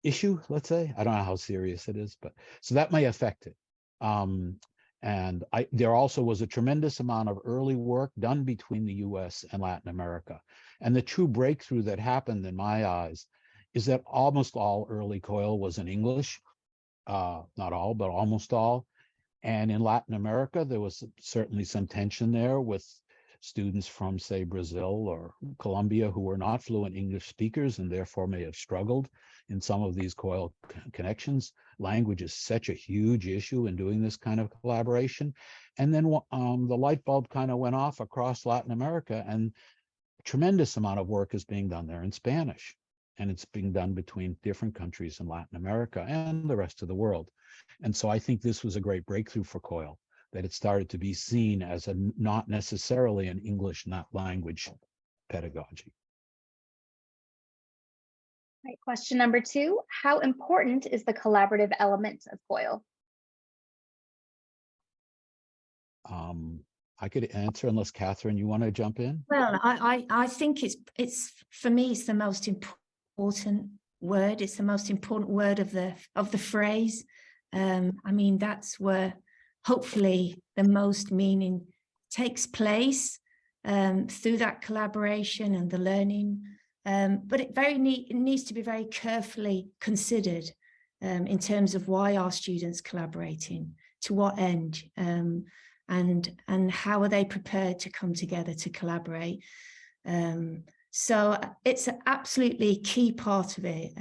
issue, let's say. I don't know how serious it is, but so that may affect it. And there also was a tremendous amount of early work done between the US and Latin America. And the true breakthrough that happened in my eyes is that almost all early COIL was in English, not all, but almost all. And in Latin America, there was certainly some tension there with students from, say, Brazil or Colombia who were not fluent English speakers and therefore may have struggled in some of these COIL connections. Language is such a huge issue in doing this kind of collaboration. And then the light bulb kind of went off across Latin America, and a tremendous amount of work is being done there in Spanish. And it's being done between different countries in Latin America and the rest of the world. And so I think this was a great breakthrough for COIL, that it started to be seen as not necessarily an English, not language pedagogy. Right, question number 2, how important is the collaborative element of COIL? I could answer unless Catherine, you want to jump in? Well, I think it's for me, it's the most important word. It's the most important word of the phrase. I mean, that's where hopefully the most meaning takes place through that collaboration and the learning. But it needs to be very carefully considered in terms of why are students collaborating, to what end, and how are they prepared to come together to collaborate. So it's an absolutely key part of it.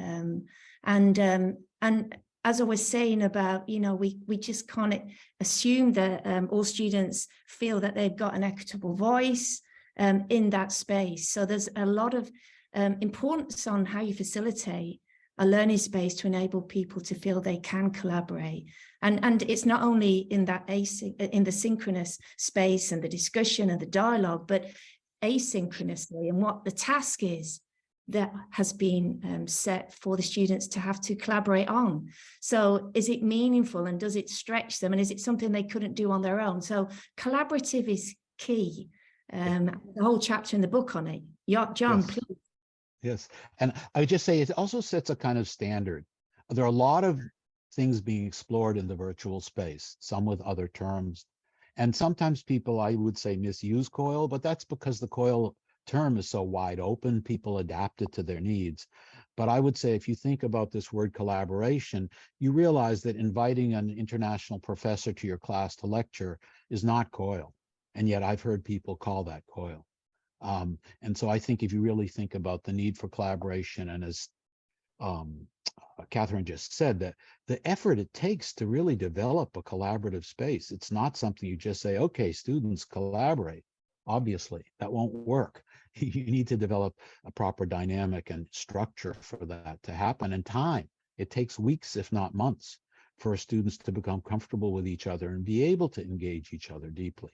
And as I was saying about, we just can't assume that all students feel that they've got an equitable voice in that space. So there's a lot of importance on how you facilitate a learning space to enable people to feel they can collaborate. And it's not only in that in the synchronous space and the discussion and the dialogue, but asynchronously, and what the task is that has been set for the students to have to collaborate on. So is it meaningful, and does it stretch them, and is it something they couldn't do on their own? So collaborative is key. The whole chapter in the book on it. John, Yes. please. Yes, and I would just say it also sets a kind of standard. There are a lot of things being explored in the virtual space, some with other terms. And sometimes people, I would say, misuse COIL, but that's because the COIL term is so wide open, people adapt it to their needs. But I would say if you think about this word collaboration, you realize that inviting an international professor to your class to lecture is not COIL. And yet I've heard people call that COIL. And so I think if you really think about the need for collaboration, and as Catherine just said, that the effort it takes to really develop a collaborative space, it's not something you just say, okay, students collaborate. Obviously, that won't work. You need to develop a proper dynamic and structure for that to happen, and time. It takes weeks, if not months, for students to become comfortable with each other and be able to engage each other deeply.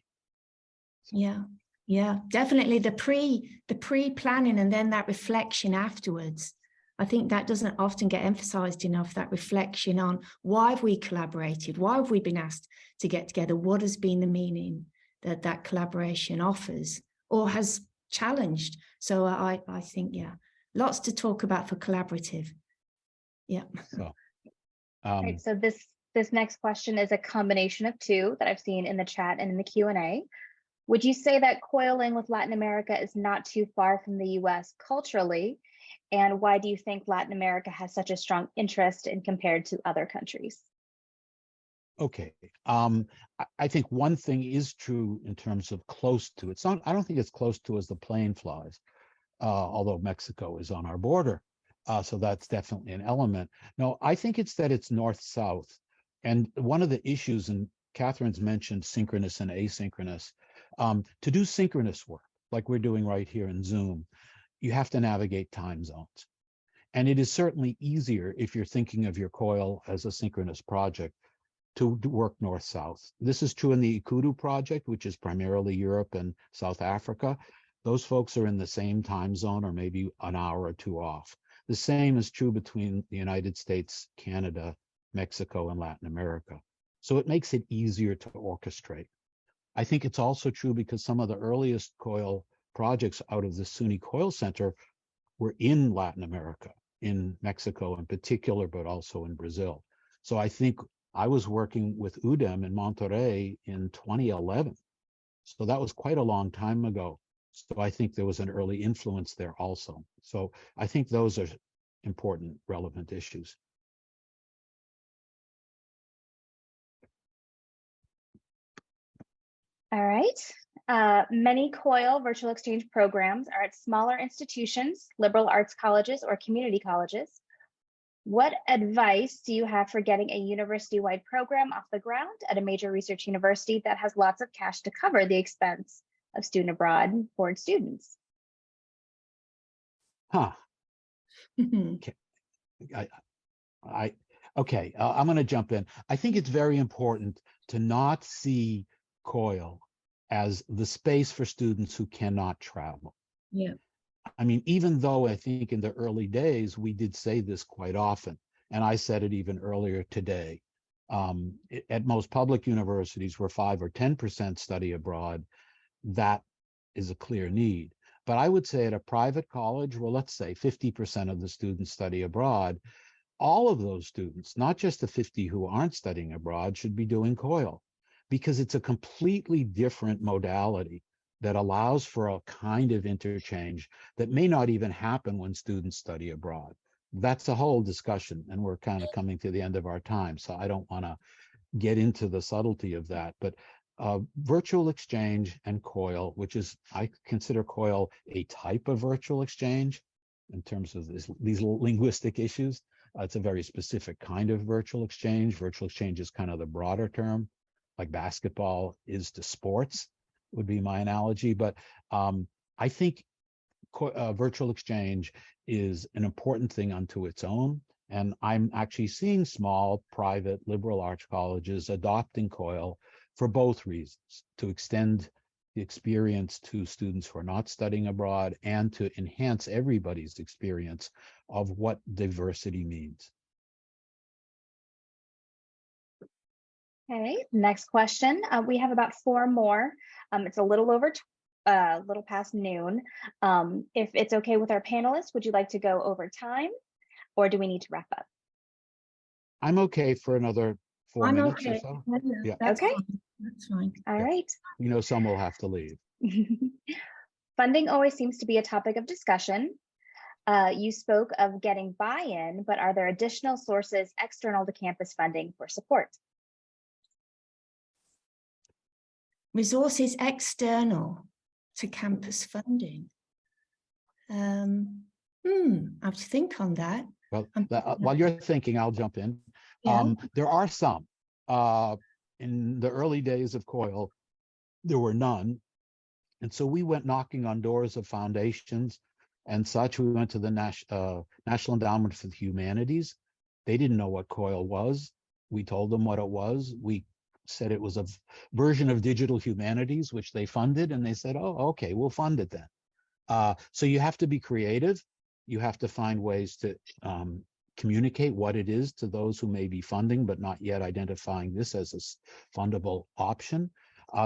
So. Yeah, definitely the pre-planning and then that reflection afterwards. I think that doesn't often get emphasized enough, that reflection on why have we collaborated? Why have we been asked to get together? What has been the meaning that collaboration offers or has challenged? So I think, yeah, lots to talk about for collaborative. Yeah. So, Right, so this next question is a combination of 2 that I've seen in the chat and in the Q&A. Would you say that COILing with Latin America is not too far from the US culturally? And why do you think Latin America has such a strong interest in compared to other countries? Okay, I think one thing is true in terms of close to. It's not, I don't think it's close to as the plane flies, although Mexico is on our border. So that's definitely an element. No, I think it's that it's north-south. And one of the issues, and Catherine's mentioned synchronous and asynchronous, to do synchronous work, like we're doing right here in Zoom, you have to navigate time zones. And it is certainly easier if you're thinking of your COIL as a synchronous project to work north-south. This is true in the Ikudu project, which is primarily Europe and South Africa. Those folks are in the same time zone or maybe an hour or two off. The same is true between the United States, Canada, Mexico, and Latin America. So it makes it easier to orchestrate. I think it's also true because some of the earliest COIL projects out of the SUNY COIL Center were in Latin America, in Mexico in particular, but also in Brazil. So I think I was working with UDEM in Monterrey in 2011. So that was quite a long time ago. So I think there was an early influence there also. So I think those are important, relevant issues. All right. Many COIL virtual exchange programs are at smaller institutions, liberal arts colleges, or community colleges. What advice do you have for getting a university-wide program off the ground at a major research university that has lots of cash to cover the expense of student abroad foreign students? Huh. Mhm. Okay, I'm going to jump in. I think it's very important to not see COIL as the space for students who cannot travel. Yeah. I mean, even though I think in the early days, we did say this quite often, and I said it even earlier today, at most public universities where 5 or 10% study abroad, that is a clear need. But I would say at a private college, well, let's say 50% of the students study abroad, all of those students, not just the 50 who aren't studying abroad, should be doing COIL because it's a completely different modality that allows for a kind of interchange that may not even happen when students study abroad. That's a whole discussion, and we're kind of coming to the end of our time, so I don't want to get into the subtlety of that. But virtual exchange and COIL, which is, I consider COIL a type of virtual exchange in terms of these linguistic issues. It's a very specific kind of virtual exchange. Virtual exchange is kind of the broader term, like basketball is to sports, would be my analogy. But I think virtual exchange is an important thing unto its own. And I'm actually seeing small, private, liberal arts colleges adopting COIL for both reasons, to extend the experience to students who are not studying abroad and to enhance everybody's experience of what diversity means. Okay, next question. We have about 4 more. It's a little little past noon. If it's okay with our panelists, would you like to go over time, or do we need to wrap up? I'm okay for another 4 I'm minutes okay. or so. Yeah, Yeah. that's Okay. fine. That's fine. All Yeah. right. You know, some will have to leave. Funding always seems to be a topic of discussion. You spoke of getting buy-in, but are there additional sources external to campus funding for support? Resources external to campus funding. I have to think on that. Well, while you're thinking, I'll jump in. Yeah. There are some. In the early days of COIL, there were none. And so we went knocking on doors of foundations and such. We went to the National Endowment for the Humanities. They didn't know what COIL was. We told them what it was. We said it was a version of digital humanities, which they funded. And they said, oh, okay, we'll fund it then. So you have to be creative. You have to find ways to communicate what it is to those who may be funding, but not yet identifying this as a fundable option.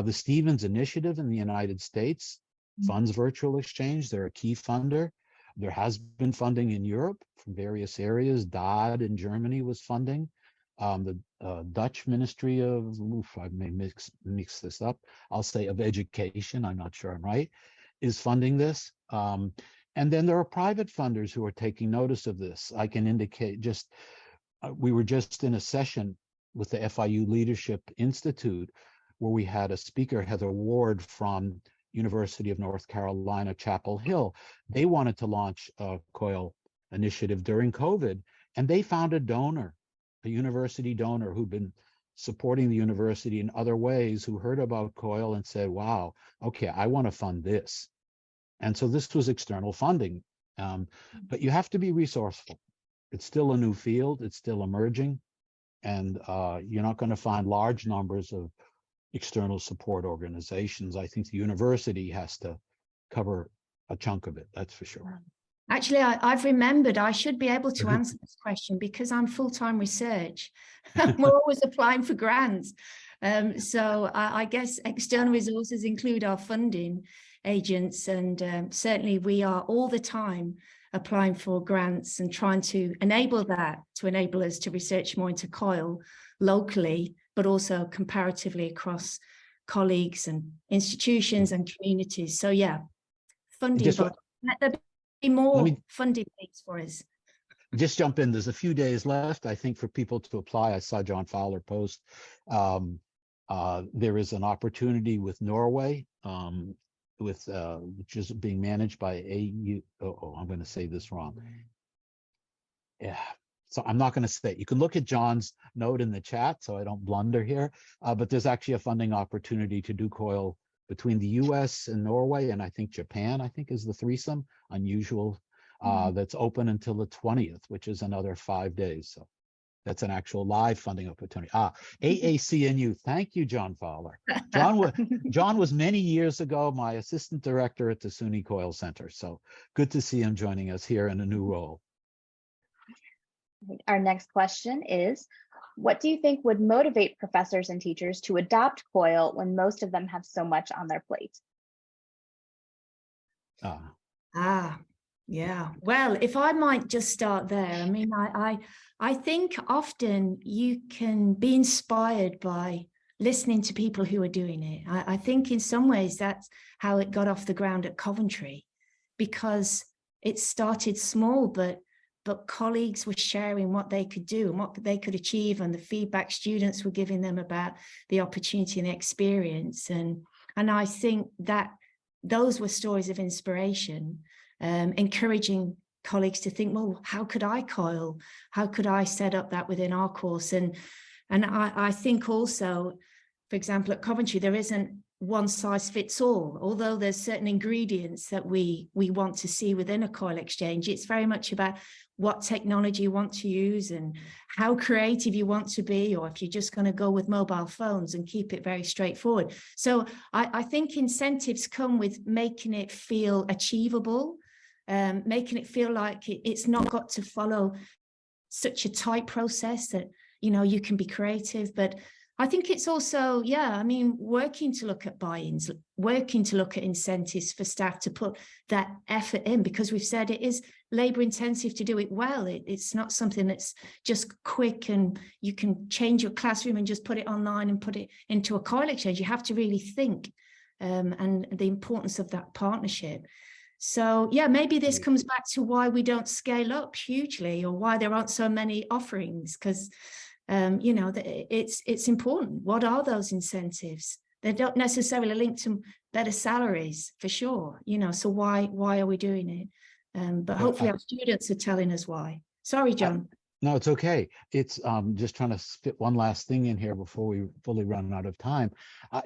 The Stevens Initiative in the United States funds virtual exchange. They're a key funder. There has been funding in Europe from various areas. DAAD in Germany was funding. The Dutch Ministry of, I may mix this up, I'll say of Education, I'm not sure I'm right, is funding this. And then there are private funders who are taking notice of this. I can indicate just, we were just in a session with the FIU Leadership Institute where we had a speaker, Heather Ward from University of North Carolina, Chapel Hill. They wanted to launch COIL initiative during COVID, and they found a donor, a university donor who'd been supporting the university in other ways, who heard about COIL and said, wow, okay, I want to fund this. And so this was external funding. But you have to be resourceful. It's still a new field, it's still emerging, and you're not going to find large numbers of external support organizations. I think the university has to cover a chunk of it, that's for sure. Actually, I've remembered I should be able to answer this question because I'm full-time research. We're always applying for grants. So I guess external resources include our funding agents, and certainly we are all the time applying for grants and trying to enable us to research more into COIL locally, but also comparatively across colleagues and institutions and communities. So yeah, funding, but let there be more funding needs for us. Just jump in. There's a few days left, I think, for people to apply. I saw John Fowler post. There is an opportunity with Norway, which is being managed by AU. I'm going to say this wrong. Yeah. So I'm not going to say it. You can look at John's note in the chat so I don't blunder here. But there's actually a funding opportunity to do COIL between the US and Norway, and I think Japan, I think, is the threesome, unusual, that's open until the 20th, which is another 5 days. So that's an actual live funding opportunity. AACNU, thank you, John Fowler. John was many years ago my assistant director at the SUNY COIL Center. So good to see him joining us here in a new role. Our next question is, what do you think would motivate professors and teachers to adopt COIL when most of them have so much on their plate? Yeah. Well, if I might just start there, I mean, I think often you can be inspired by listening to people who are doing it. I think in some ways that's how it got off the ground at Coventry, because it started small, but colleagues were sharing what they could do and what they could achieve, and the feedback students were giving them about the opportunity and the experience. And I think that those were stories of inspiration, encouraging colleagues to think, well, how could I COIL? How could I set up that within our course? And I think also, for example, at Coventry, there isn't one size fits all. Although there's certain ingredients that we want to see within a COIL exchange, it's very much about what technology you want to use and how creative you want to be, or if you're just going to go with mobile phones and keep it very straightforward. So I think incentives come with making it feel achievable, making it feel like it's not got to follow such a tight process, that, you know, you can be creative. But I think it's also, I mean, working to look at buy-ins, working to look at incentives for staff to put that effort in, because we've said it is labor intensive to do it well. It's not something that's just quick and you can change your classroom and just put it online and put it into a COIL exchange. You have to really think, and the importance of that partnership. So maybe this comes back to why we don't scale up hugely, or why there aren't so many offerings, because you know, it's important. What are those incentives? They don't necessarily link to better salaries, for sure, you know, so why are we doing it? But hopefully our students are telling us why. Sorry, John. No, it's okay. It's just trying to fit one last thing in here before we fully run out of time.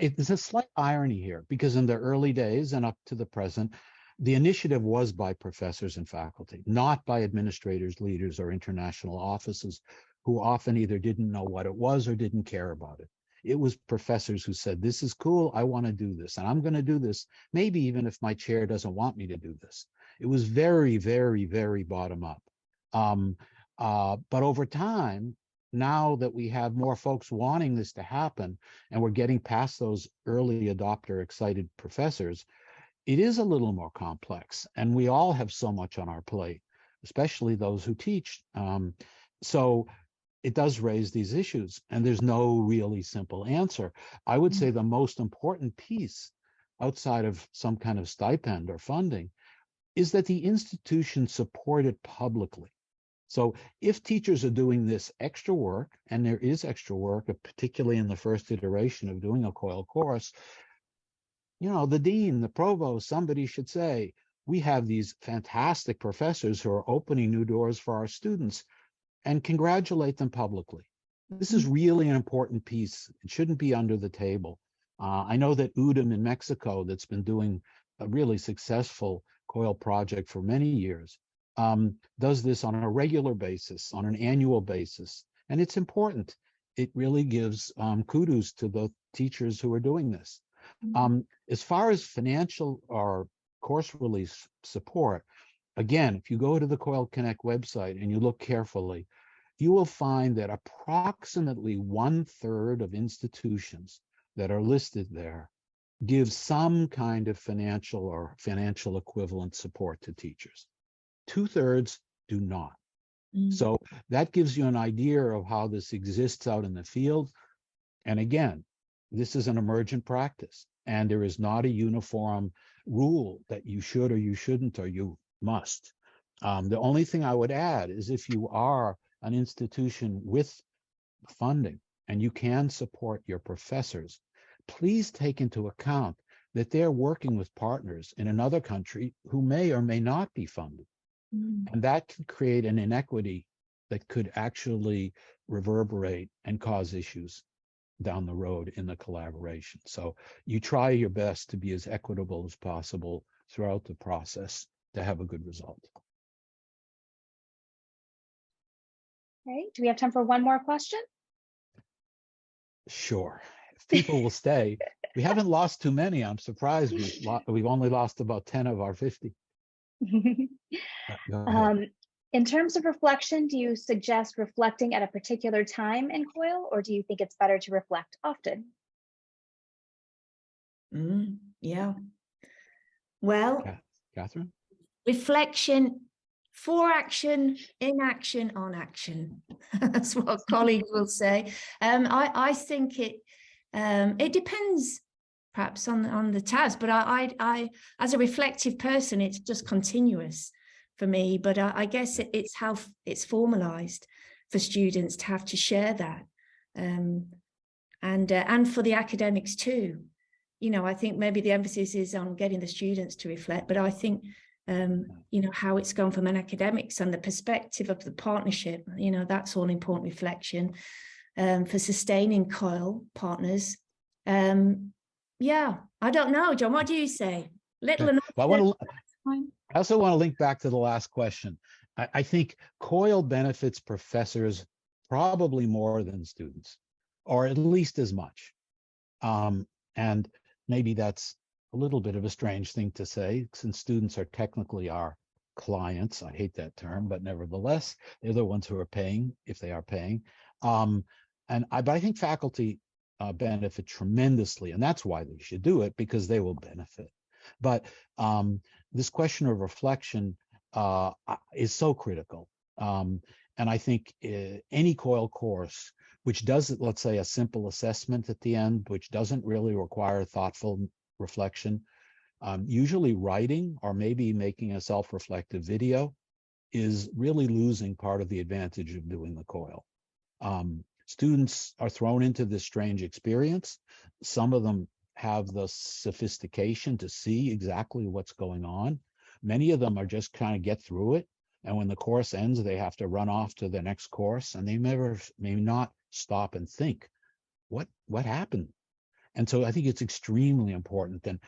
There's a slight irony here, because in the early days and up to the present, the initiative was by professors and faculty, not by administrators, leaders, or international offices, who often either didn't know what it was or didn't care about it. It was professors who said, this is cool, I want to do this, and I'm going to do this, maybe even if my chair doesn't want me to do this. It was very, very, very bottom up. But over time, now that we have more folks wanting this to happen, and we're getting past those early adopter excited professors, it is a little more complex, and we all have so much on our plate, especially those who teach. So it does raise these issues, and there's no really simple answer. I would say the most important piece, outside of some kind of stipend or funding, is that the institution support it publicly. So if teachers are doing this extra work, and there is extra work, particularly in the first iteration of doing a COIL course, you know, the dean, the provost, somebody should say, we have these fantastic professors who are opening new doors for our students, and congratulate them publicly. This is really an important piece. It shouldn't be under the table. I know that UDEM in Mexico, that's been doing a really successful COIL project for many years, does this on a regular basis, on an annual basis. And it's important. It really gives kudos to the teachers who are doing this. As far as financial or course release support, again, if you go to the COIL Connect website and you look carefully, you will find that approximately 1/3 of institutions that are listed there give some kind of financial or financial equivalent support to teachers. 2/3 do not. So that gives you an idea of how this exists out in the field. And again, this is an emergent practice, and there is not a uniform rule that you should or you shouldn't or you must. The only thing I would add is if you are an institution with funding and you can support your professors, please take into account that they're working with partners in another country who may or may not be funded. And that can create an inequity that could actually reverberate and cause issues down the road in the collaboration. So you try your best to be as equitable as possible throughout the process to have a good result. Okay, do we have time for one more question? Sure, if people will stay. We haven't lost too many. I'm surprised we've only lost about 10 of our 50. Go ahead. In terms of reflection, do you suggest reflecting at a particular time in COIL, or do you think it's better to reflect often? Yeah. Well, Catherine? Reflection, for action, in action, on action. That's what colleagues will say. I think it depends perhaps on the task, but I as a reflective person, it's just continuous for me. But I guess it's how it's formalized for students to have to share that, and for the academics too. You know, I think maybe the emphasis is on getting the students to reflect, but I think you know, how it's gone from an academics and the perspective of the partnership, you know, that's all important reflection for sustaining COIL partners. Yeah, I don't know, John, what do you say? Little enough. Well, I also want to link back to the last question. I think COIL benefits professors probably more than students, or at least as much. And maybe that's a little bit of a strange thing to say, since students are technically our clients. I hate that term, but nevertheless, they're the ones who are paying, if they are paying. But I think faculty benefit tremendously, and that's why they should do it, because they will benefit. But this question of reflection is so critical. And I think any COIL course, which does, let's say, a simple assessment at the end, which doesn't really require thoughtful reflection, usually writing or maybe making a self-reflective video is really losing part of the advantage of doing the COIL. Students are thrown into this strange experience. Some of them have the sophistication to see exactly what's going on. Many of them are just kind of get through it. And when the course ends, they have to run off to the next course, and they may not stop and think, what happened? And so I think it's extremely important. And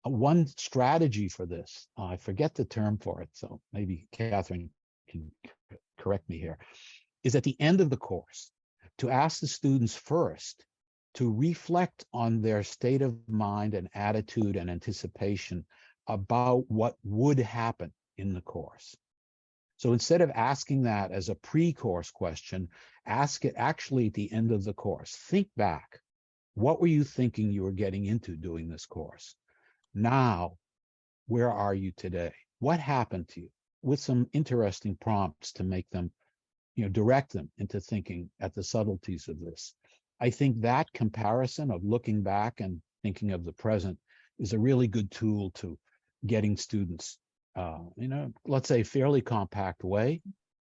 one strategy for this, I forget the term for it, so maybe Catherine can correct me here, is at the end of the course to ask the students first to reflect on their state of mind and attitude and anticipation about what would happen in the course. So instead of asking that as a pre-course question, ask it actually at the end of the course. Think back. What were you thinking you were getting into doing this course? Now, where are you today? What happened to you? With some interesting prompts to make them, direct them into thinking at the subtleties of this. I think that comparison of looking back and thinking of the present is a really good tool to getting students, let's say fairly compact way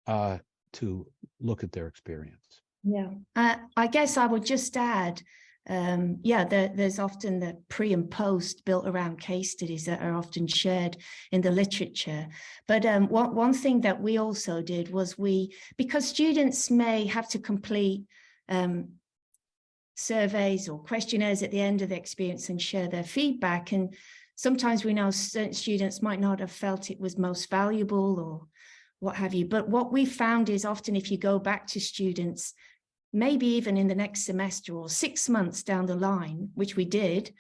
to look at their experience. Yeah, I guess I would just add yeah, there's often the pre and post built around case studies that are often shared in the literature. But one thing that we also did was because students may have to complete surveys or questionnaires at the end of the experience and share their feedback. And sometimes we know certain students might not have felt it was most valuable or what have you. But what we found is often if you go back to students, maybe even in the next semester or 6 months down the line, which we did,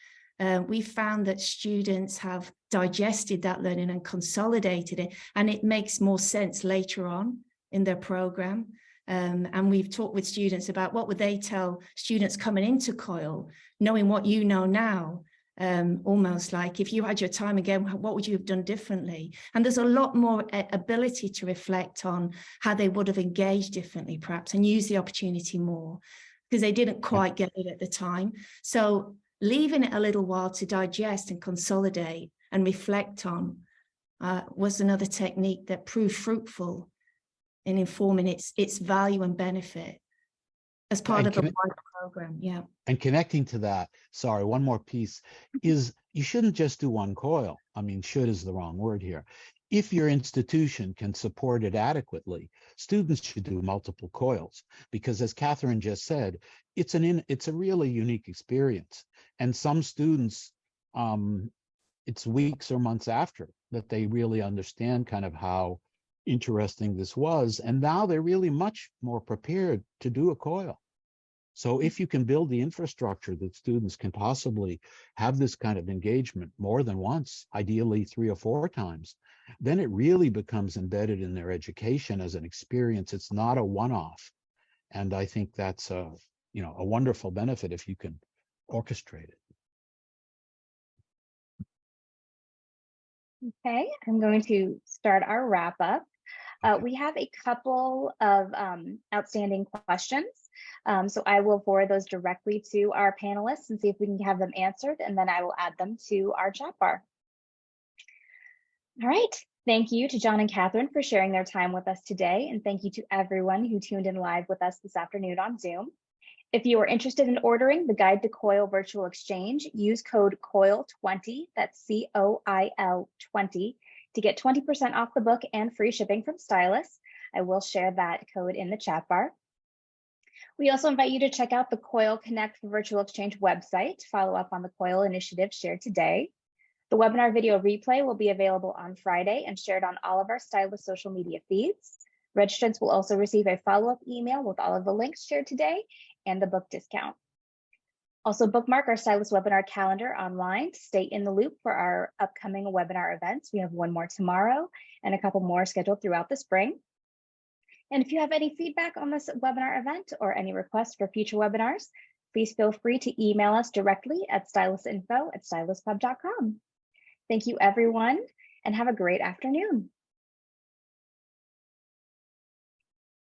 we found that students have digested that learning and consolidated it, and it makes more sense later on in their program. And we've talked with students about what would they tell students coming into COIL, knowing what you know now, almost like if you had your time again, what would you have done differently? And there's a lot more ability to reflect on how they would have engaged differently, perhaps, and use the opportunity more because they didn't quite get it at the time. So leaving it a little while to digest and consolidate and reflect on was another technique that proved fruitful in informing its value and benefit as part of a wider program. Yeah. And connecting to that, sorry, one more piece is you shouldn't just do one COIL. I mean, should is the wrong word here. If your institution can support it adequately, students should do multiple COILs because, as Catherine just said, it's a really unique experience. And some students, it's weeks or months after that they really understand kind of how interesting this was. And now they're really much more prepared to do a COIL. So if you can build the infrastructure that students can possibly have this kind of engagement more than once, ideally 3 or 4 times, then it really becomes embedded in their education as an experience. It's not a one-off. And I think that's a wonderful benefit if you can orchestrate it. Okay, I'm going to start our wrap up. We have a couple of outstanding questions. So I will forward those directly to our panelists and see if we can have them answered, and then I will add them to our chat bar. All right, thank you to John and Catherine for sharing their time with us today, and thank you to everyone who tuned in live with us this afternoon on Zoom. If you are interested in ordering the Guide to COIL Virtual Exchange, use code COIL20, that's COIL 20, to get 20% off the book and free shipping from Stylus. I will share that code in the chat bar. We also invite you to check out the COIL Connect for Virtual Exchange website to follow up on the COIL initiative shared today. The webinar video replay will be available on Friday and shared on all of our Stylus social media feeds. Registrants will also receive a follow-up email with all of the links shared today and the book discount. Also bookmark our Stylus webinar calendar online to stay in the loop for our upcoming webinar events. We have one more tomorrow and a couple more scheduled throughout the spring. And if you have any feedback on this webinar event or any requests for future webinars, please feel free to email us directly at stylusinfo@styluspub.com. Thank you, everyone, and have a great afternoon.